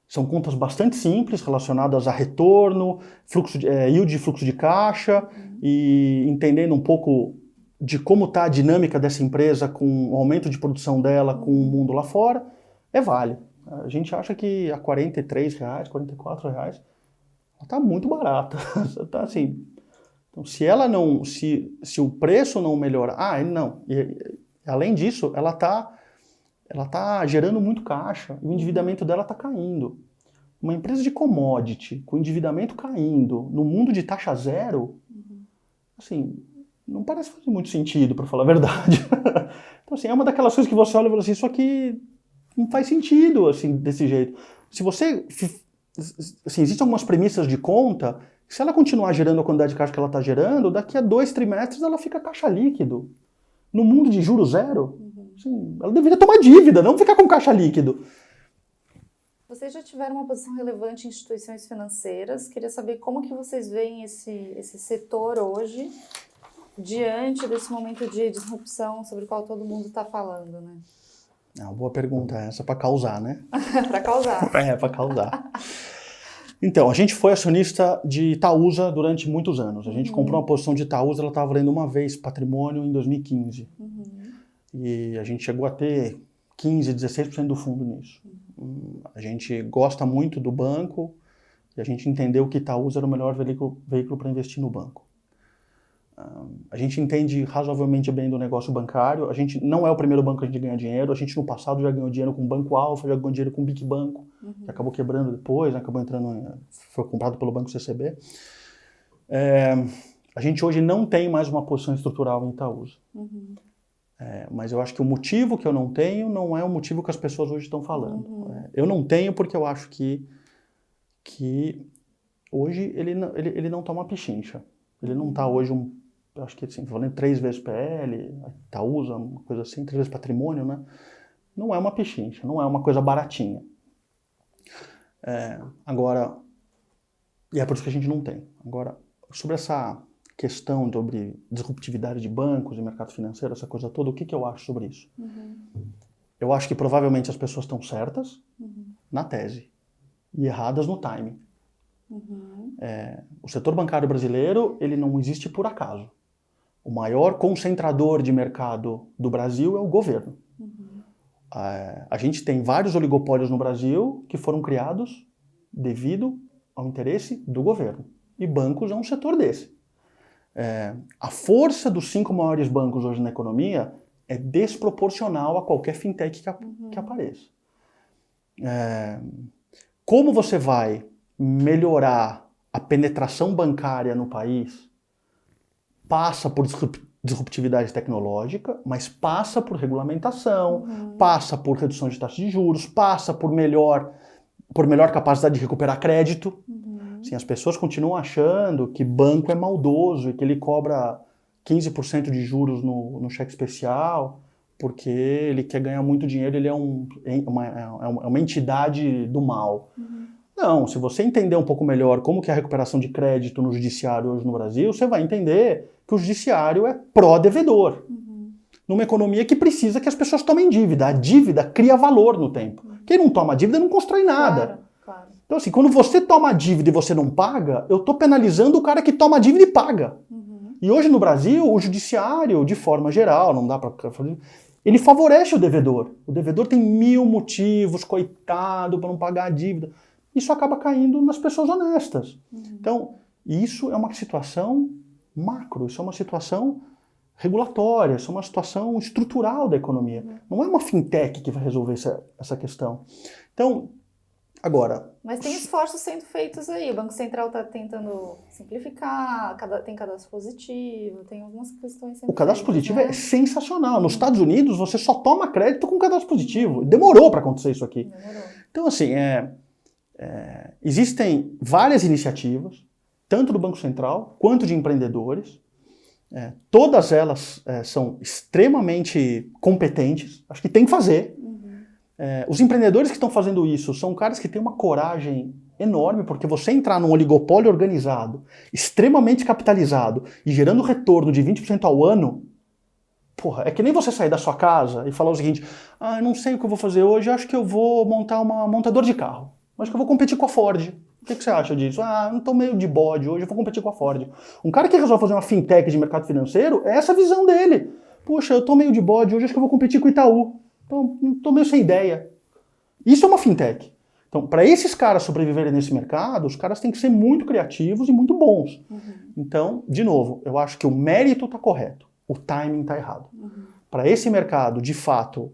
são contas bastante simples, relacionadas a retorno, yield de fluxo de caixa, e entendendo um pouco de como está a dinâmica dessa empresa com o aumento de produção dela, com o mundo lá fora, vale. A gente acha que a R$43, R$44, ela está muito barata. Tá assim. Então, se o preço não melhorar, não. Além disso, ela tá gerando muito caixa, e o endividamento dela está caindo. Uma empresa de commodity, com endividamento caindo, no mundo de taxa zero, assim, não parece fazer muito sentido, para falar a verdade. Então, assim, é uma daquelas coisas que você olha e fala assim, isso aqui não faz sentido, assim, desse jeito. Se você... Assim, existem algumas premissas de conta, se ela continuar gerando a quantidade de caixa que ela está gerando, daqui a 2 trimestres ela fica caixa líquido. No mundo de juros zero, assim, ela deveria tomar dívida, não ficar com caixa líquido. Vocês já tiveram uma posição relevante em instituições financeiras. Queria saber como que vocês veem esse setor hoje, diante desse momento de disrupção sobre o qual todo mundo está falando, né? É uma boa pergunta essa, para causar, né? Para causar. Para causar. Então, a gente foi acionista de Itaúsa durante muitos anos. A gente comprou uma posição de Itaúsa, ela estava valendo uma vez patrimônio em 2015. E a gente chegou a ter 15%, 16% do fundo nisso. A gente gosta muito do banco e a gente entendeu que Itaúsa era o melhor veículo para investir no banco. A gente entende razoavelmente bem do negócio bancário. A gente não é o primeiro banco que a gente ganha dinheiro. A gente no passado já ganhou dinheiro com o Banco Alfa, já ganhou dinheiro com o Big Banco, que acabou quebrando depois, né? Foi comprado pelo Banco CCB. A gente hoje não tem mais uma posição estrutural em Itaúsa. Mas eu acho que o motivo que eu não tenho não é o motivo que as pessoas hoje estão falando. Eu não tenho porque eu acho que hoje ele não toma pichincha. Ele não está hoje eu acho que assim, falando 3 vezes PL, Itaúsa, uma coisa assim, 3 vezes patrimônio, né? Não é uma pichincha, não é uma coisa baratinha. Agora, e é por isso que a gente não tem. Agora, sobre essa questão sobre disruptividade de bancos e mercado financeiro, essa coisa toda, o que eu acho sobre isso? Eu acho que provavelmente as pessoas estão certas na tese e erradas no timing. O setor bancário brasileiro, ele não existe por acaso. O maior concentrador de mercado do Brasil é o governo. A gente tem vários oligopólios no Brasil que foram criados devido ao interesse do governo. E bancos é um setor desse. A força dos 5 maiores bancos hoje na economia é desproporcional a qualquer fintech que apareça. Como você vai melhorar a penetração bancária no país? Passa por disruptividade tecnológica, mas passa por regulamentação, passa por redução de taxas de juros, passa por melhor capacidade de recuperar crédito. Assim, as pessoas continuam achando que banco é maldoso e que ele cobra 15% de juros no cheque especial porque ele quer ganhar muito dinheiro, ele é uma entidade do mal. Não, se você entender um pouco melhor como que é a recuperação de crédito no judiciário hoje no Brasil, você vai entender que o judiciário é pró-devedor. Numa economia que precisa que as pessoas tomem dívida. A dívida cria valor no tempo. Quem não toma dívida não constrói nada. Claro. Então, assim, quando você toma dívida e você não paga, eu estou penalizando o cara que toma dívida e paga. E hoje no Brasil, o judiciário, de forma geral, não dá para fazer, ele favorece o devedor. O devedor tem 1000 motivos, coitado, para não pagar a dívida. Isso acaba caindo nas pessoas honestas. Então, isso é uma situação macro, isso é uma situação regulatória, isso é uma situação estrutural da economia. Não é uma fintech que vai resolver essa questão. Então, agora... Mas tem esforços sendo feitos aí. O Banco Central está tentando simplificar, tem cadastro positivo, tem algumas questões sendo O cadastro feitas, positivo né? é sensacional. Nos Estados Unidos, você só toma crédito com cadastro positivo. Demorou para acontecer isso aqui. Demorou. Então, assim, existem várias iniciativas, tanto do Banco Central quanto de empreendedores. Todas elas são extremamente competentes. Acho que tem que fazer. Os empreendedores que estão fazendo isso são caras que têm uma coragem enorme, porque você entrar num oligopólio organizado, extremamente capitalizado e gerando retorno de 20% ao ano, porra, é que nem você sair da sua casa e falar o seguinte: eu não sei o que eu vou fazer hoje, acho que eu vou montar uma montadora de carro. Acho que eu vou competir com a Ford. O que você acha disso? Ah, eu não tô meio de bode hoje, eu vou competir com a Ford. Um cara que resolve fazer uma fintech de mercado financeiro, é essa a visão dele. Poxa, eu tô meio de bode hoje, acho que eu vou competir com o Itaú. Tô meio sem ideia. Isso é uma fintech. Então, para esses caras sobreviverem nesse mercado, os caras têm que ser muito criativos e muito bons. Então, de novo, eu acho que o mérito está correto, o timing está errado. Para esse mercado, de fato,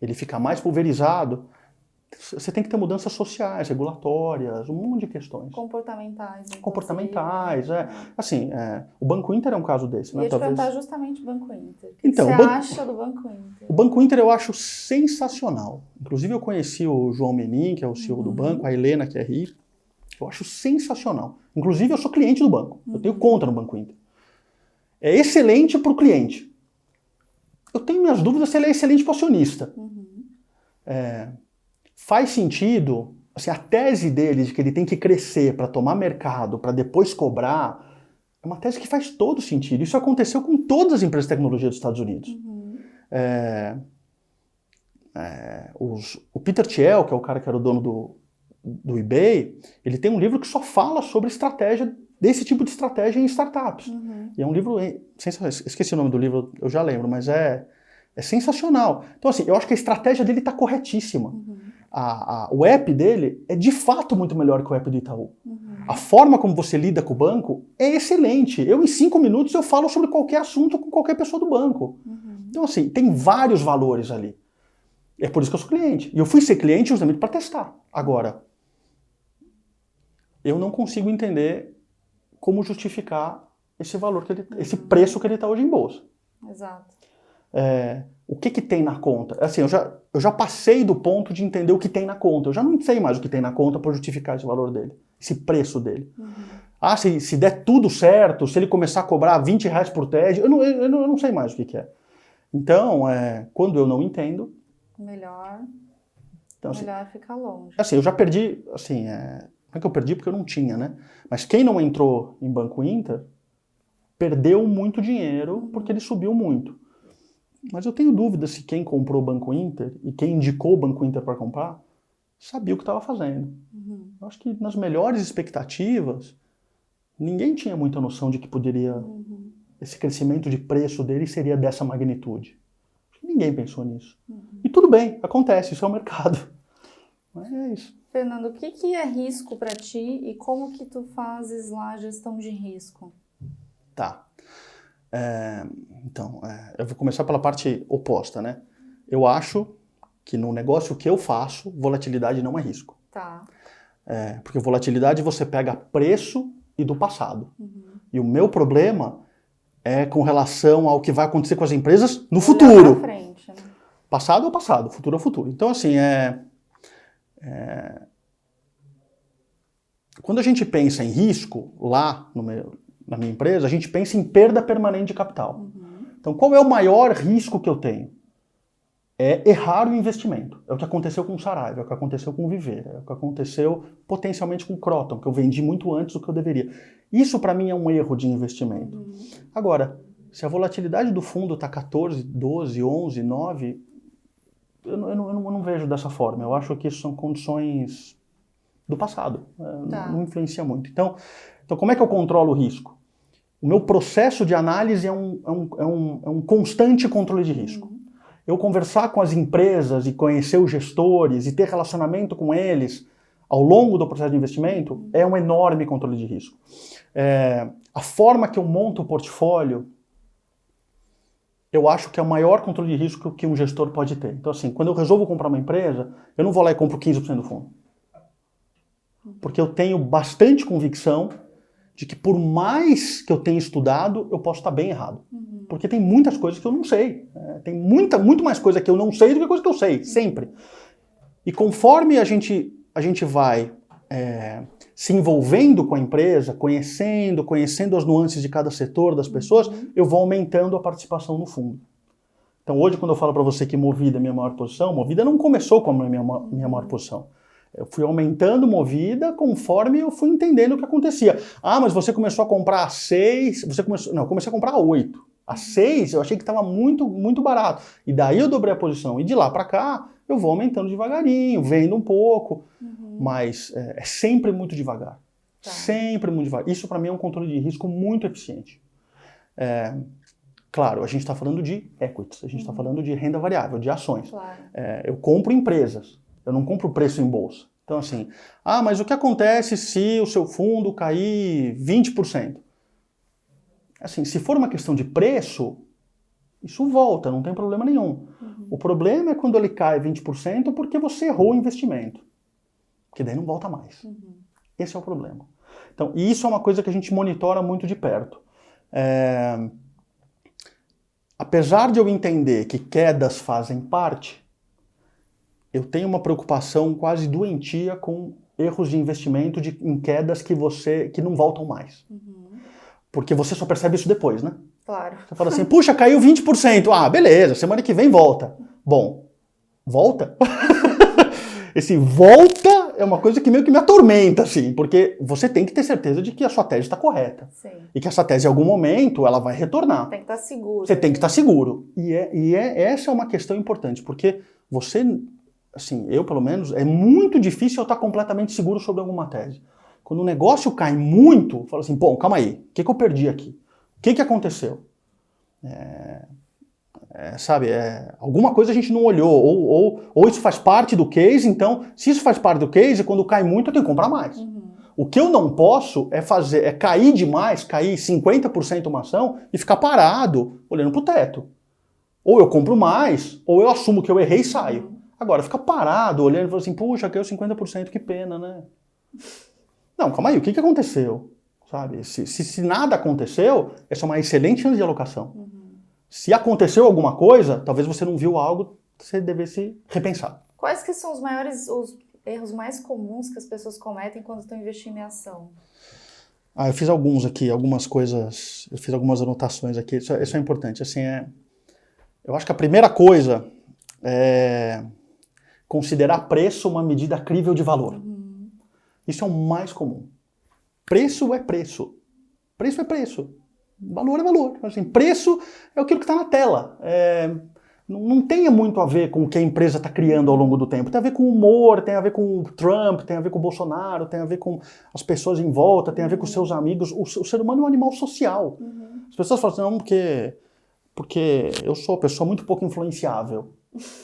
ele ficar mais pulverizado, você tem que ter mudanças sociais, regulatórias, um monte de questões. Comportamentais. Comportamentais, Assim, o Banco Inter é um caso desse. E né? eu te perguntar justamente o Banco Inter. O que então, você acha do Banco Inter? O Banco Inter eu acho sensacional. Inclusive eu conheci o João Menin, que é o CEO do banco, a Helena, que é RI. Eu acho sensacional. Inclusive eu sou cliente do banco. Eu tenho conta no Banco Inter. É excelente para o cliente. Eu tenho minhas dúvidas se ele é excelente para o acionista. Faz sentido, assim, a tese dele de que ele tem que crescer para tomar mercado, para depois cobrar, é uma tese que faz todo sentido. Isso aconteceu com todas as empresas de tecnologia dos Estados Unidos. O Peter Thiel, que é o cara que era o dono do eBay, ele tem um livro que só fala sobre estratégia, desse tipo de estratégia em startups. E é um livro, esqueci o nome do livro, eu já lembro, mas é sensacional. Então, assim, eu acho que a estratégia dele está corretíssima. O app dele é de fato muito melhor que o app do Itaú. A forma como você lida com o banco é excelente. Em 5 minutos eu falo sobre qualquer assunto com qualquer pessoa do banco. Então, assim, tem vários valores ali. É por isso que eu sou cliente. E eu fui ser cliente justamente para testar. Agora, eu não consigo entender como justificar esse valor, esse preço que ele está hoje em bolsa. Exato. O que tem na conta? Assim, eu já passei do ponto de entender o que tem na conta. Eu já não sei mais o que tem na conta para justificar esse valor dele, esse preço dele. Se der tudo certo, se ele começar a cobrar R$20 por TED, eu não sei mais o que é. Então, quando eu não entendo... Melhor ficar longe. Assim, eu já perdi, assim, não é que eu perdi porque eu não tinha, né? Mas quem não entrou em Banco Inter perdeu muito dinheiro porque ele subiu muito. Mas eu tenho dúvida se quem comprou o Banco Inter e quem indicou o Banco Inter para comprar sabia o que estava fazendo. Eu acho que nas melhores expectativas, ninguém tinha muita noção de que poderia... Esse crescimento de preço dele seria dessa magnitude. Ninguém pensou nisso. E tudo bem, acontece, isso é o mercado. Mas é isso. Fernando, o que é risco para ti e como que tu fazes lá a gestão de risco? Tá. Então, eu vou começar pela parte oposta, né? Eu acho que no negócio que eu faço, volatilidade não é risco. Tá. Porque volatilidade você pega preço e do passado. E o meu problema é com relação ao que vai acontecer com as empresas no futuro. Pra frente, né? Passado é o passado, futuro é o futuro. Então, assim, quando a gente pensa em risco lá na minha empresa, a gente pensa em perda permanente de capital. Então, qual é o maior risco que eu tenho? É errar o investimento. É o que aconteceu com o Saraiva, é o que aconteceu com o Viver, é o que aconteceu potencialmente com o Croton, que eu vendi muito antes do que eu deveria. Isso, para mim, é um erro de investimento. Agora, se a volatilidade do fundo está 14, 12, 11, 9, eu não vejo dessa forma. Eu acho que isso são condições do passado. Não influencia muito. Então, como é que eu controlo o risco? O meu processo de análise é um constante controle de risco. Eu conversar com as empresas e conhecer os gestores e ter relacionamento com eles ao longo do processo de investimento é um enorme controle de risco. A forma que eu monto o portfólio, eu acho que é o maior controle de risco que um gestor pode ter. Então, assim, quando eu resolvo comprar uma empresa, eu não vou lá e compro 15% do fundo. Porque eu tenho bastante convicção de que por mais que eu tenha estudado, eu posso estar bem errado. Porque tem muitas coisas que eu não sei. Tem muito mais coisa que eu não sei do que coisa que eu sei, sempre. E conforme a gente vai se envolvendo com a empresa, conhecendo as nuances de cada setor, das pessoas, eu vou aumentando a participação no fundo. Então hoje, quando eu falo para você que Movida é a minha maior posição, Movida não começou como a minha maior posição. Eu fui aumentando Movida conforme eu fui entendendo o que acontecia. Ah, mas você começou a comprar a 6, Não, eu comecei a comprar a 8. A 6 eu achei que estava muito, muito barato. E daí eu dobrei a posição. E de lá para cá, eu vou aumentando devagarinho, vendo um pouco, mas é sempre muito devagar. Tá. Sempre muito devagar. Isso para mim é um controle de risco muito eficiente. Claro, a gente está falando de equities, a gente está falando de renda variável, de ações. Claro. Eu compro empresas, eu não compro preço em bolsa. Então assim, mas o que acontece se o seu fundo cair 20%? Assim, se for uma questão de preço, isso volta, não tem problema nenhum. O problema é quando ele cai 20% porque você errou o investimento. Porque daí não volta mais. Esse é o problema. Então, e isso é uma coisa que a gente monitora muito de perto. Apesar de eu entender que quedas fazem parte, eu tenho uma preocupação quase doentia com erros de investimento em quedas que não voltam mais. Porque você só percebe isso depois, né? Claro. Você fala assim, puxa, caiu 20%. Beleza, semana que vem volta. Bom, volta? Esse volta é uma coisa que meio que me atormenta, assim, porque você tem que ter certeza de que a sua tese está correta. Sim. E que essa tese, em algum momento, ela vai retornar. Tem que estar seguro. Você tem que estar seguro. Essa é uma questão importante, porque você, assim, eu pelo menos, é muito difícil eu estar completamente seguro sobre alguma tese. Quando o negócio cai muito, eu falo assim, pô, calma aí, o que eu perdi aqui? O que aconteceu? Alguma coisa a gente não olhou, ou isso faz parte do case, então, se isso faz parte do case, quando cai muito, eu tenho que comprar mais. O que eu não posso é cair demais, cair 50% uma ação e ficar parado, olhando pro teto. Ou eu compro mais, ou eu assumo que eu errei e saio. Agora, ficar parado, olhando e falando assim, puxa, caiu 50%, que pena, né? Não, calma aí, o que aconteceu? Sabe? Se nada aconteceu, essa é uma excelente chance de alocação. Se aconteceu alguma coisa, talvez você não viu algo que você devesse repensar. Quais que são os erros mais comuns que as pessoas cometem quando estão investindo em ação? Eu fiz alguns aqui, algumas coisas, eu fiz algumas anotações aqui, isso é importante. Assim, eu acho que a primeira coisa é considerar preço uma medida crível de valor. Isso é o mais comum. Preço é preço. Preço é preço. Valor é valor. Assim, preço é aquilo que está na tela. Não tem muito a ver com o que a empresa está criando ao longo do tempo. Tem a ver com humor, tem a ver com o Trump, tem a ver com o Bolsonaro, tem a ver com as pessoas em volta, tem a ver com os seus amigos. O ser humano é um animal social. As pessoas falam assim, não, porque eu sou uma pessoa muito pouco influenciável.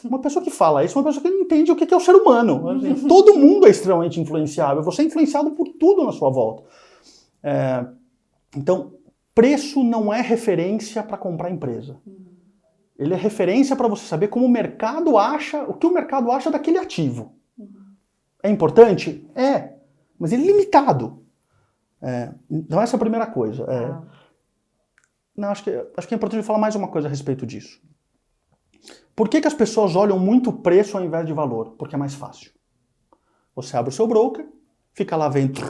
Uma pessoa que fala isso é uma pessoa que não entende o que é o ser humano. Assim, todo mundo é extremamente influenciável. Você é influenciado por tudo na sua volta. Então, preço não é referência para comprar empresa. Ele é referência para você saber como o mercado acha, o que o mercado acha daquele ativo. É importante? É, mas ele é limitado. Então essa é a primeira coisa. Acho que é importante falar mais uma coisa a respeito disso. Por que as pessoas olham muito preço ao invés de valor? Porque é mais fácil. Você abre o seu broker, fica lá vendo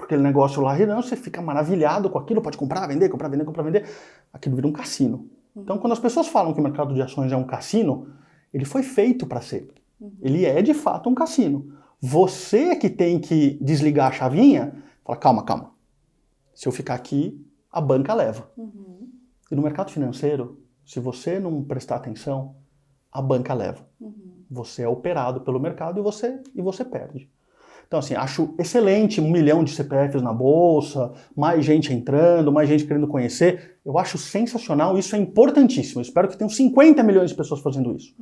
aquele negócio lá, você fica maravilhado com aquilo, pode comprar, vender, comprar, vender, comprar, vender. Aquilo vira um cassino. Então, quando as pessoas falam que o mercado de ações é um cassino, ele foi feito para ser. Ele é, de fato, um cassino. Você é que tem que desligar a chavinha e falar, calma. Se eu ficar aqui, a banca leva. E no mercado financeiro, se você não prestar atenção, a banca leva. Você é operado pelo mercado e você perde. Então, assim, acho excelente 1 milhão de CPFs na bolsa, mais gente entrando, mais gente querendo conhecer. Eu acho sensacional, isso é importantíssimo. Eu espero que tenham 50 milhões de pessoas fazendo isso.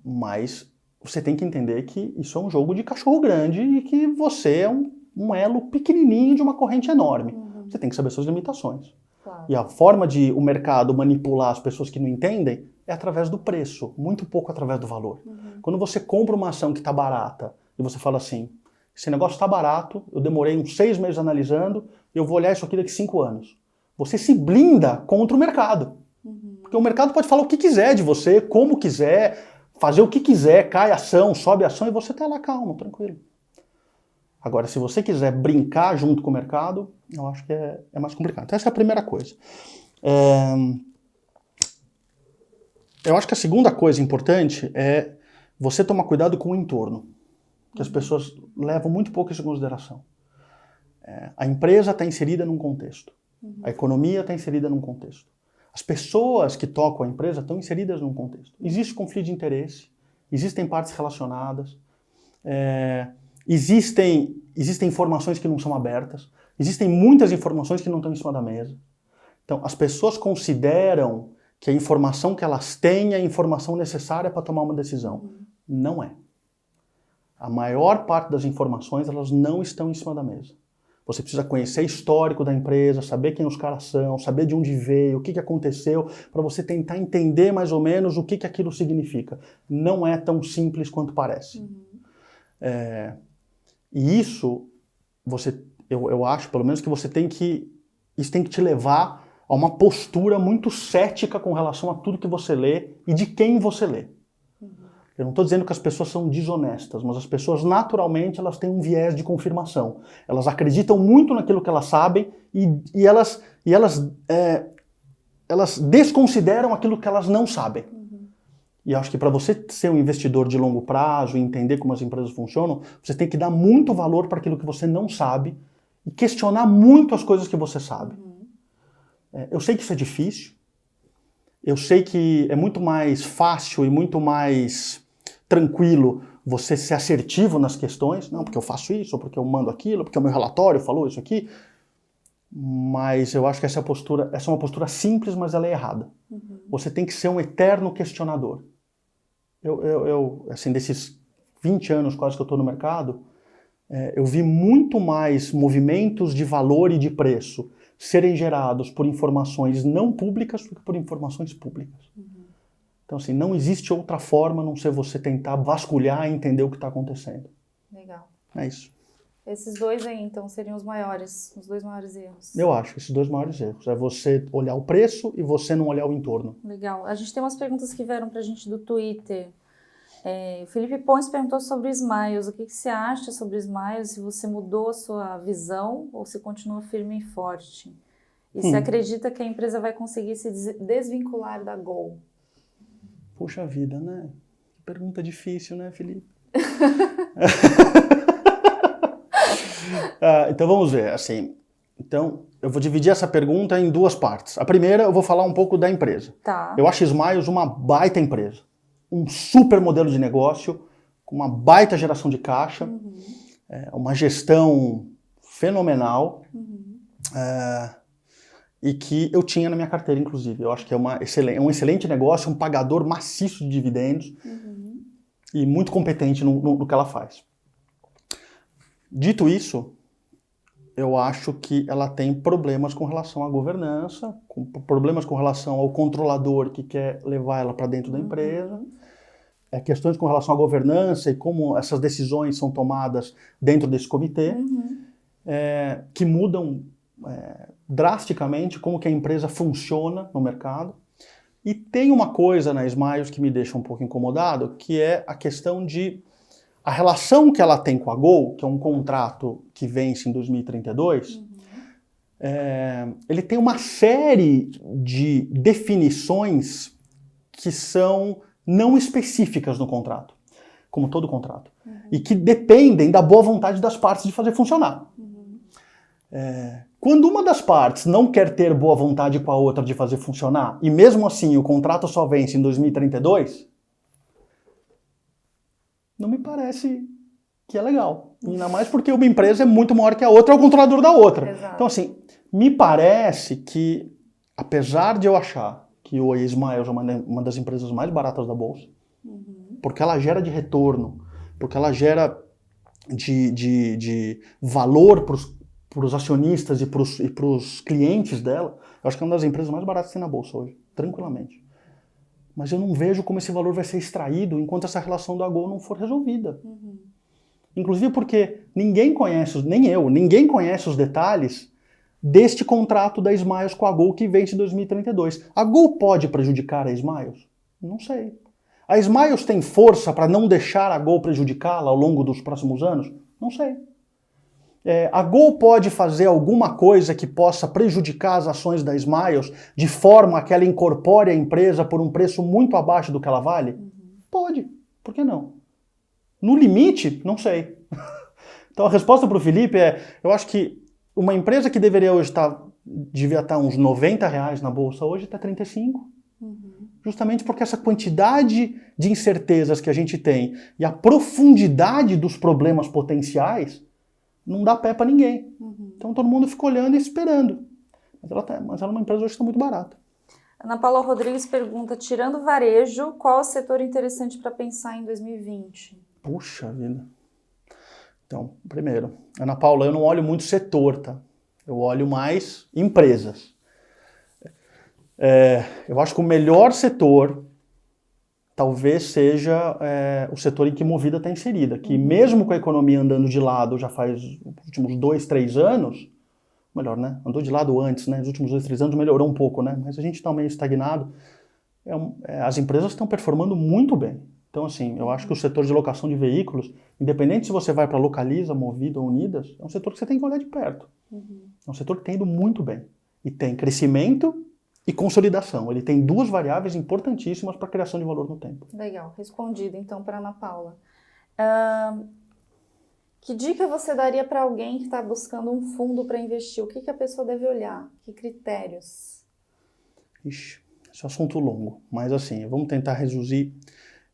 Mas você tem que entender que isso é um jogo de cachorro grande e que você é um elo pequenininho de uma corrente enorme. Você tem que saber suas limitações. Claro. E a forma de o mercado manipular as pessoas que não entendem é através do preço, muito pouco através do valor. Quando você compra uma ação que está barata, e você fala assim, esse negócio está barato, eu demorei uns 6 meses analisando, eu vou olhar isso aqui daqui 5 anos. Você se blinda contra o mercado. Porque o mercado pode falar o que quiser de você, como quiser, fazer o que quiser, cai ação, sobe ação, e você está lá calmo, tranquilo. Agora, se você quiser brincar junto com o mercado, eu acho que é mais complicado. Então, essa é a primeira coisa. Eu acho que a segunda coisa importante é você tomar cuidado com o entorno. Que as pessoas levam muito pouco isso em consideração. A empresa está inserida num contexto. A economia está inserida num contexto. As pessoas que tocam a empresa estão inseridas num contexto. Existe conflito de interesse, existem partes relacionadas, existem informações que não são abertas, existem muitas informações que não estão em cima da mesa. Então, as pessoas consideram que a informação que elas têm é a informação necessária para tomar uma decisão. Não é. A maior parte das informações, elas não estão em cima da mesa. Você precisa conhecer o histórico da empresa, saber quem os caras são, saber de onde veio, o que aconteceu, para você tentar entender mais ou menos o que aquilo significa. Não é tão simples quanto parece. E isso, eu acho, pelo menos, que isso tem que te levar a uma postura muito cética com relação a tudo que você lê e de quem você lê. Eu não estou dizendo que as pessoas são desonestas, mas as pessoas, naturalmente, elas têm um viés de confirmação. Elas acreditam muito naquilo que elas sabem e elas desconsideram aquilo que elas não sabem. E acho que para você ser um investidor de longo prazo e entender como as empresas funcionam, você tem que dar muito valor para aquilo que você não sabe e questionar muito as coisas que você sabe. Eu sei que isso é difícil. Eu sei que é muito mais fácil e muito mais tranquilo você ser assertivo nas questões. Não, porque eu faço isso, ou porque eu mando aquilo, porque o meu relatório falou isso aqui. Mas eu acho que essa é uma postura simples, mas ela é errada. Você tem que ser um eterno questionador. Eu assim, desses 20 anos quase que eu estou no mercado, eu vi muito mais movimentos de valor e de preço serem gerados por informações não públicas do que por informações públicas. Então, assim, não existe outra forma a não ser você tentar vasculhar e entender o que está acontecendo. Legal. É isso. Esses dois aí, então, seriam os dois maiores erros. Eu acho que esses dois maiores erros. É você olhar o preço e você não olhar o entorno. Legal. A gente tem umas perguntas que vieram pra gente do Twitter. O Felipe Pontes perguntou sobre o Smiles. O que você acha sobre o Smiles? Se você mudou a sua visão ou se continua firme e forte? E se acredita que a empresa vai conseguir se desvincular da Gol? Puxa vida, né? Que pergunta difícil, né, Felipe? Então vamos ver, assim. Então, eu vou dividir essa pergunta em duas partes. A primeira, eu vou falar um pouco da empresa. Tá. Eu acho a Smiles uma baita empresa. Um super modelo de negócio, com uma baita geração de caixa, uma gestão fenomenal, e que eu tinha na minha carteira, inclusive. Eu acho que é um excelente negócio, um pagador maciço de dividendos, e muito competente no que ela faz. Dito isso, eu acho que ela tem problemas com relação à governança, problemas com relação ao controlador que quer levar ela para dentro da empresa, questões com relação à governança e como essas decisões são tomadas dentro desse comitê, que mudam drasticamente como que a empresa funciona no mercado. E tem uma coisa na Smiles que me deixa um pouco incomodado, que é a questão de a relação que ela tem com a Gol, que é um contrato que vence em 2032, ele tem uma série de definições que são não específicas no contrato, como todo contrato, e que dependem da boa vontade das partes de fazer funcionar. Quando uma das partes não quer ter boa vontade com a outra de fazer funcionar, e mesmo assim o contrato só vence em 2032, não me parece que é legal. Ainda mais porque uma empresa é muito maior que a outra, é o controlador da outra. Exato. Então, assim, me parece que, apesar de eu achar que o Smiles é uma das empresas mais baratas da Bolsa, porque ela gera de retorno, porque ela gera de valor para os acionistas e para os clientes dela, eu acho que é uma das empresas mais baratas que tem na Bolsa hoje, tranquilamente. Mas eu não vejo como esse valor vai ser extraído enquanto essa relação da Gol não for resolvida. Inclusive porque ninguém conhece os detalhes deste contrato da Smiles com a Gol que vence em 2032. A Gol pode prejudicar a Smiles? Não sei. A Smiles tem força para não deixar a Gol prejudicá-la ao longo dos próximos anos? Não sei. A Gol pode fazer alguma coisa que possa prejudicar as ações da Smiles de forma que ela incorpore a empresa por um preço muito abaixo do que ela vale? Pode. Por que não? No limite, não sei. Então a resposta para o Felipe eu acho que uma empresa que devia estar uns R$90 na bolsa hoje está 35. Justamente porque essa quantidade de incertezas que a gente tem e a profundidade dos problemas potenciais não dá pé para ninguém. Então todo mundo fica olhando e esperando. Mas ela é uma empresa hoje que está muito barata. Ana Paula Rodrigues pergunta, tirando varejo, qual é o setor interessante para pensar em 2020? Puxa vida. Então, primeiro, Ana Paula, eu não olho muito setor, tá? Eu olho mais empresas. Eu acho que o melhor setor talvez seja o setor em que Movida está inserida, que mesmo com a economia andando de lado já faz os últimos 2, 3 anos, melhor, né? Andou de lado antes, né? Nos últimos 2, 3 anos melhorou um pouco, né? Mas a gente está meio estagnado. As empresas estão performando muito bem. Então, assim, eu acho que o setor de locação de veículos, independente se você vai para Localiza, Movida ou Unidas, é um setor que você tem que olhar de perto. É um setor que tem ido muito bem. E tem crescimento e consolidação. Ele tem 2 variáveis importantíssimas para a criação de valor no tempo. Legal, respondido então para Ana Paula. Que dica você daria para alguém que está buscando um fundo para investir? O que a pessoa deve olhar? Que critérios? Ixi, esse é um assunto longo. Mas assim, vamos tentar reduzir.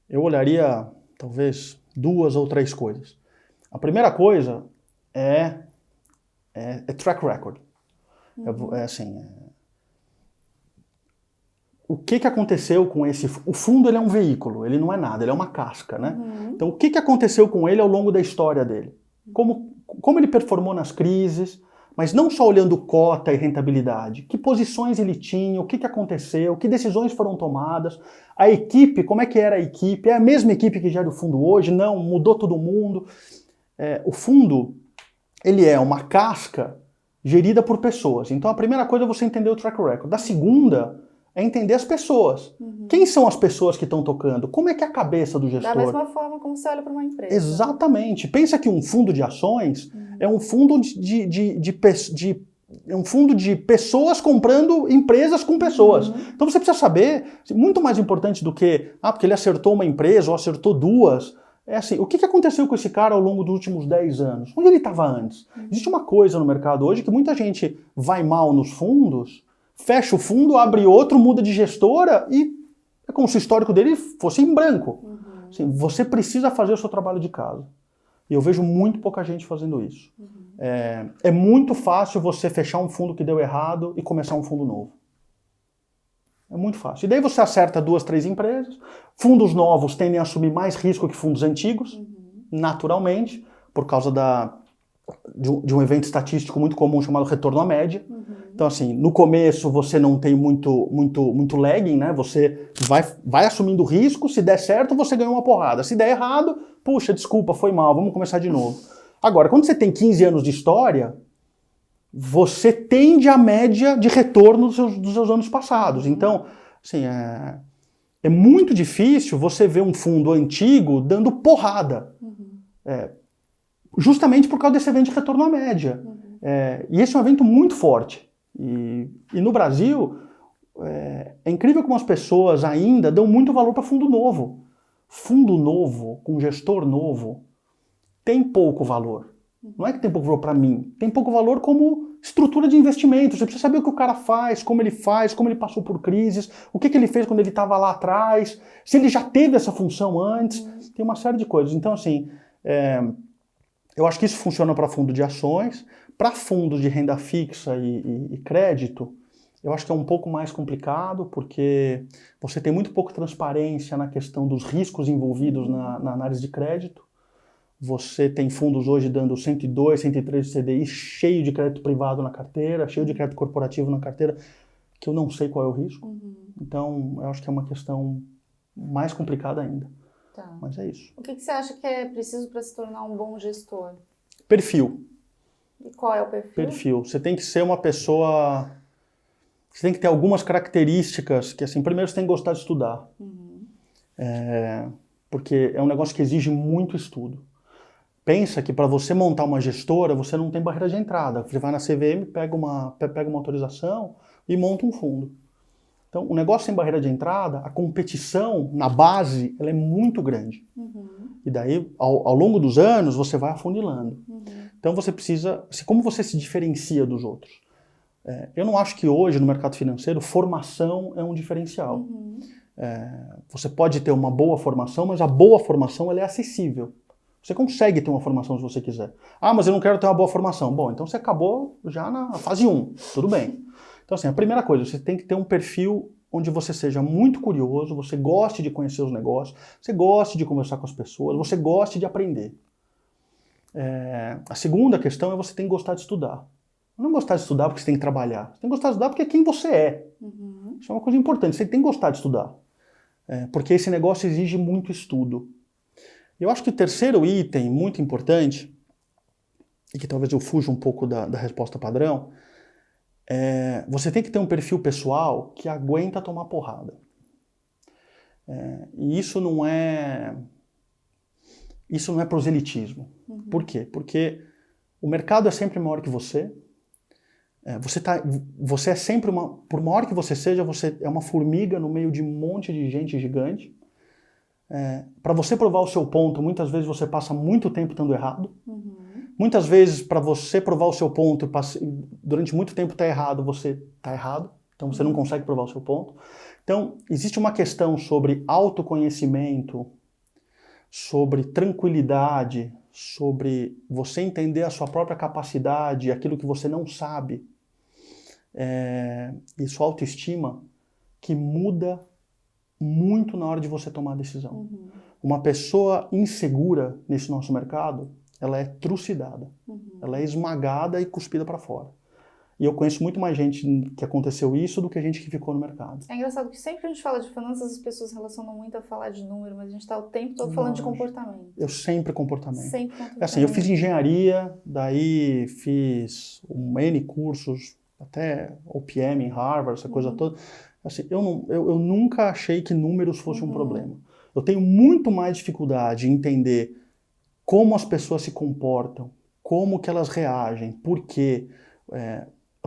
Eu olharia, talvez, 2 ou 3 coisas. A primeira coisa é track record. O que aconteceu com esse... O fundo ele é um veículo, ele não é nada, ele é uma casca, né? Então, o que aconteceu com ele ao longo da história dele? Como ele performou nas crises, mas não só olhando cota e rentabilidade. Que posições ele tinha, o que aconteceu, que decisões foram tomadas, a equipe, como é que era a equipe? É a mesma equipe que gera o fundo hoje? Não, mudou todo mundo. O fundo, ele é uma casca gerida por pessoas. Então, a primeira coisa é você entender o track record. A segunda é entender as pessoas. Quem são as pessoas que estão tocando? Como é que é a cabeça do gestor? Da mesma forma como você olha para uma empresa. Exatamente. Pensa que um fundo de ações é um fundo um fundo de pessoas comprando empresas com pessoas. Então você precisa saber, muito mais importante do que, porque ele acertou uma empresa ou acertou 2, é assim, o que aconteceu com esse cara ao longo dos últimos 10 anos? Onde ele estava antes? Existe uma coisa no mercado hoje que muita gente vai mal nos fundos, fecha o fundo, abre outro, muda de gestora e é como se o histórico dele fosse em branco. Assim, você precisa fazer o seu trabalho de casa. E eu vejo muito pouca gente fazendo isso. É muito fácil você fechar um fundo que deu errado e começar um fundo novo. É muito fácil. E daí você acerta 2, 3 empresas. Fundos novos tendem a assumir mais risco que fundos antigos, naturalmente, por causa de um evento estatístico muito comum chamado retorno à média. Então, assim, no começo você não tem muito lagging, né? Você vai assumindo risco, se der certo você ganha uma porrada. Se der errado, puxa, desculpa, foi mal, vamos começar de novo. Agora, quando você tem 15 anos de história, você tende à média de retorno dos seus anos passados. Então, assim, é muito difícil você ver um fundo antigo dando porrada. Justamente por causa desse evento de retorno à média. E esse é um evento muito forte. E no Brasil, é incrível como as pessoas ainda dão muito valor para fundo novo. Fundo novo, com gestor novo, tem pouco valor. Não é que tem pouco valor para mim, tem pouco valor como estrutura de investimento. Você precisa saber o que o cara faz, como ele passou por crises, o que ele fez quando ele estava lá atrás, se ele já teve essa função antes, tem uma série de coisas. Então, assim, eu acho que isso funciona para fundo de ações. Para fundos de renda fixa e crédito, eu acho que é um pouco mais complicado, porque você tem muito pouca transparência na questão dos riscos envolvidos na análise de crédito. Você tem fundos hoje dando 102, 103 de CDI, cheio de crédito privado na carteira, cheio de crédito corporativo na carteira, que eu não sei qual é o risco. Então, eu acho que é uma questão mais complicada ainda. Tá. Mas é isso. O que você acha que é preciso para se tornar um bom gestor? Perfil. E qual é o perfil? Perfil. Você tem que ser uma pessoa... Você tem que ter algumas características que, assim, primeiro você tem que gostar de estudar. Porque é um negócio que exige muito estudo. Pensa que para você montar uma gestora, você não tem barreira de entrada. Você vai na CVM, pega uma autorização e monta um fundo. Então, o negócio sem barreira de entrada, a competição na base, ela é muito grande. E daí, ao longo dos anos, você vai afunilando. Então, você precisa... Como você se diferencia dos outros? Eu não acho que hoje, no mercado financeiro, formação é um diferencial. Você pode ter uma boa formação, mas a boa formação ela é acessível. Você consegue ter uma formação se você quiser. Ah, mas eu não quero ter uma boa formação. Bom, então você acabou já na fase 1. Tudo bem. Então, assim, a primeira coisa, você tem que ter um perfil onde você seja muito curioso, você goste de conhecer os negócios, você goste de conversar com as pessoas, você goste de aprender. A segunda questão é você tem que gostar de estudar. Não gostar de estudar porque você tem que trabalhar. Você tem que gostar de estudar porque é quem você é. Isso é uma coisa importante. Você tem que gostar de estudar. Porque esse negócio exige muito estudo. Eu acho que o terceiro item muito importante, e que talvez eu fuja um pouco da resposta padrão, você tem que ter um perfil pessoal que aguenta tomar porrada. E isso não é proselitismo. Por quê? Porque o mercado é sempre maior que você. Você é sempre por maior que você seja, você é uma formiga no meio de um monte de gente gigante. Para você provar o seu ponto, muitas vezes você passa muito tempo estando errado. Muitas vezes, para você provar o seu ponto, durante muito tempo está errado, você está errado. Então você não consegue provar o seu ponto. Então, existe uma questão sobre autoconhecimento, sobre tranquilidade, sobre você entender a sua própria capacidade, aquilo que você não sabe, e sua autoestima, que muda muito na hora de você tomar a decisão. Uma pessoa insegura nesse nosso mercado, ela é trucidada. Ela é esmagada e cuspida para fora. E eu conheço muito mais gente que aconteceu isso do que gente que ficou no mercado. É engraçado que sempre que a gente fala de finanças, as pessoas relacionam muito a falar de número, mas a gente está o tempo todo falando de comportamento. Eu sempre comportamento. Sempre comportamento. Assim, eu fiz engenharia, daí fiz N cursos, até OPM em Harvard, essa coisa toda. Assim, eu nunca achei que números fosse um problema. Eu tenho muito mais dificuldade em entender como as pessoas se comportam, como que elas reagem, por quê.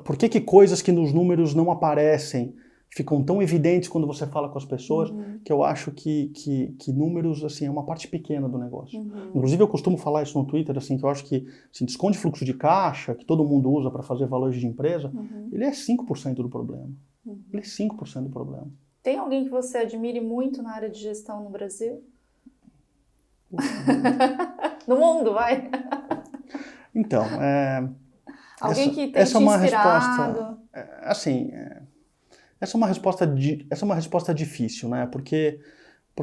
Por que coisas que nos números não aparecem ficam tão evidentes quando você fala com as pessoas, que eu acho que números assim, é uma parte pequena do negócio. Inclusive eu costumo falar isso no Twitter, assim, que eu acho que assim, desconto de fluxo de caixa, que todo mundo usa para fazer valores de empresa, ele é 5% do problema. Ele é 5% do problema. Tem alguém que você admire muito na área de gestão no Brasil? No mundo, vai! Então, alguém que tem te inspirado? Essa é uma resposta difícil, né? Porque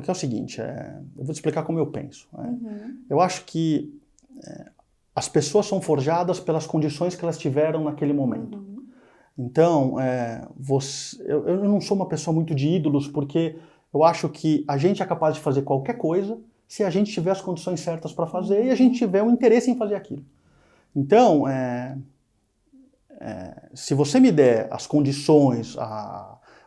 é o seguinte, eu vou te explicar como eu penso. Eu acho que as pessoas são forjadas pelas condições que elas tiveram naquele momento. Então, eu não sou uma pessoa muito de ídolos, porque eu acho que a gente é capaz de fazer qualquer coisa se a gente tiver as condições certas para fazer e a gente tiver um interesse em fazer aquilo. Então, se você me der as condições,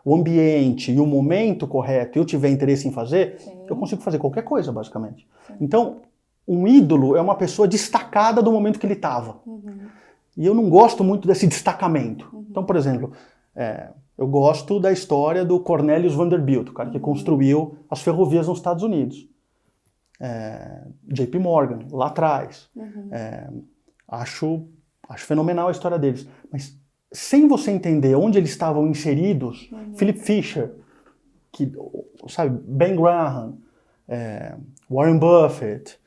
o ambiente e o momento correto e eu tiver interesse em fazer, eu consigo fazer qualquer coisa, basicamente. Então, um ídolo é uma pessoa destacada do momento que ele estava. E eu não gosto muito desse destacamento. Então, por exemplo, eu gosto da história do Cornelius Vanderbilt, o cara que construiu as ferrovias nos Estados Unidos. JP Morgan, lá atrás. Acho fenomenal a história deles. Mas sem você entender onde eles estavam inseridos, Philip Fisher, Ben Graham, Warren Buffett,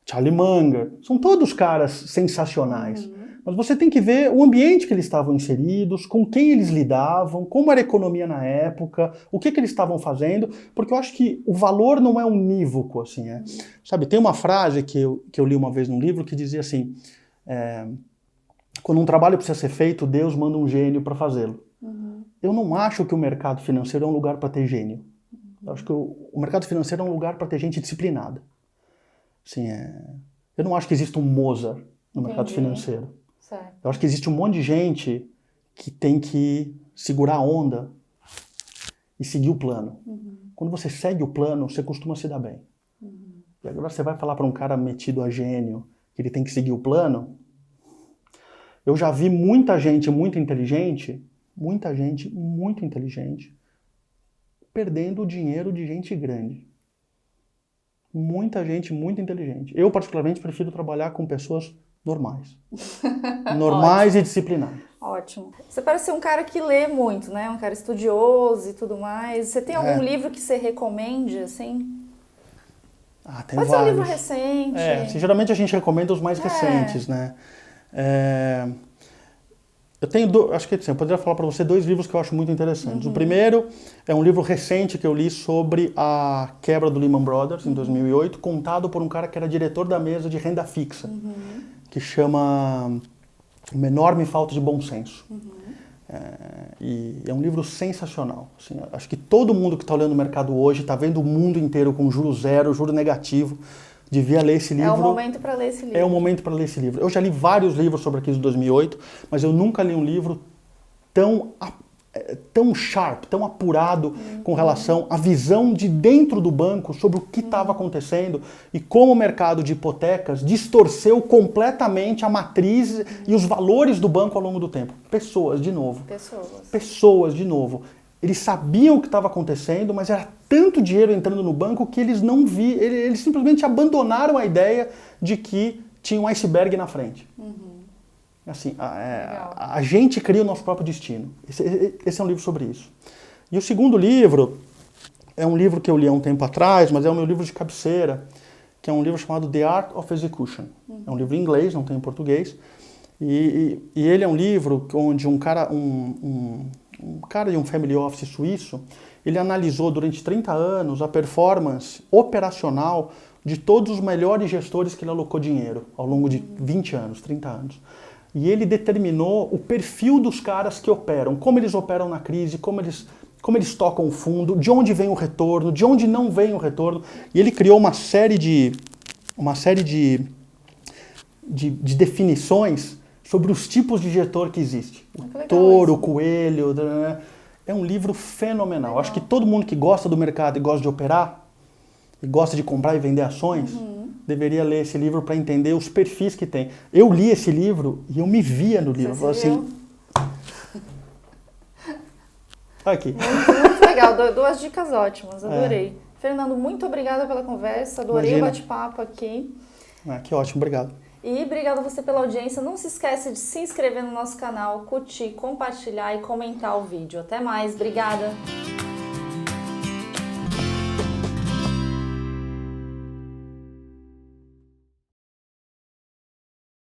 Charlie Munger, são todos caras sensacionais. Mas você tem que ver o ambiente que eles estavam inseridos, com quem eles lidavam, como era a economia na época, o que eles estavam fazendo, porque eu acho que o valor não é unívoco, assim. Sabe, tem uma frase que eu li uma vez num livro que dizia assim, quando um trabalho precisa ser feito, Deus manda um gênio para fazê-lo. Eu não acho que o mercado financeiro é um lugar para ter gênio. Eu acho que o mercado financeiro é um lugar para ter gente disciplinada. Assim, eu não acho que exista um Mozart no mercado financeiro. Certo. Eu acho que existe um monte de gente que tem que segurar a onda e seguir o plano. Quando você segue o plano, você costuma se dar bem. E agora você vai falar para um cara metido a gênio que ele tem que seguir o plano. Eu já vi muita gente muito inteligente, perdendo o dinheiro de gente grande. Muita gente muito inteligente. Eu, particularmente, prefiro trabalhar com pessoas normais. Normais e disciplinados. Ótimo. Você parece ser um cara que lê muito, né? Um cara estudioso e tudo mais. Você tem algum livro que você recomende, assim? Tem Pode vários. ser um livro recente. Geralmente a gente recomenda os mais recentes, né? Eu tenho, acho que assim, eu poderia falar para você 2 livros que eu acho muito interessantes. O primeiro é um livro recente que eu li sobre a quebra do Lehman Brothers, em 2008, contado por um cara que era diretor da mesa de renda fixa, que chama Uma Enorme Falta de Bom Senso. E é um livro sensacional. Assim, acho que todo mundo que está olhando o mercado hoje, está vendo o mundo inteiro com juro zero, juro negativo, devia ler esse livro. É o momento para ler esse livro. É o momento para ler esse livro. Eu já li vários livros sobre a crise de 2008, mas eu nunca li um livro tão sharp, tão apurado com relação à visão de dentro do banco sobre o que estava acontecendo e como o mercado de hipotecas distorceu completamente a matriz e os valores do banco ao longo do tempo. Pessoas, de novo. Pessoas, de novo. Eles sabiam o que estava acontecendo, mas era tanto dinheiro entrando no banco que eles não viam, eles simplesmente abandonaram a ideia de que tinha um iceberg na frente. Assim, a gente cria o nosso próprio destino. Esse é um livro sobre isso. E o segundo livro é um livro que eu li há um tempo atrás, mas é o meu livro de cabeceira, que é um livro chamado The Art of Execution. É um livro em inglês, não tem em português. E ele é um livro onde um cara de um family office suíço, ele analisou durante 30 anos a performance operacional de todos os melhores gestores que ele alocou dinheiro ao longo de 20 anos, 30 anos. E ele determinou o perfil dos caras que operam, como eles operam na crise, como eles tocam o fundo, de onde vem o retorno, de onde não vem o retorno. E ele criou uma série de definições sobre os tipos de gestor que existe. O touro, o coelho. É um livro fenomenal. Acho que todo mundo que gosta do mercado e gosta de operar, e gosta de comprar e vender ações, deveria ler esse livro para entender os perfis que tem. Eu li esse livro e eu me via no livro. Você assim, aqui. Muito legal. 2 dicas ótimas. Adorei. Fernando, muito obrigada pela conversa. Adorei o bate-papo aqui. Que ótimo. Obrigado. E obrigado a você pela audiência. Não se esqueça de se inscrever no nosso canal, curtir, compartilhar e comentar o vídeo. Até mais. Obrigada.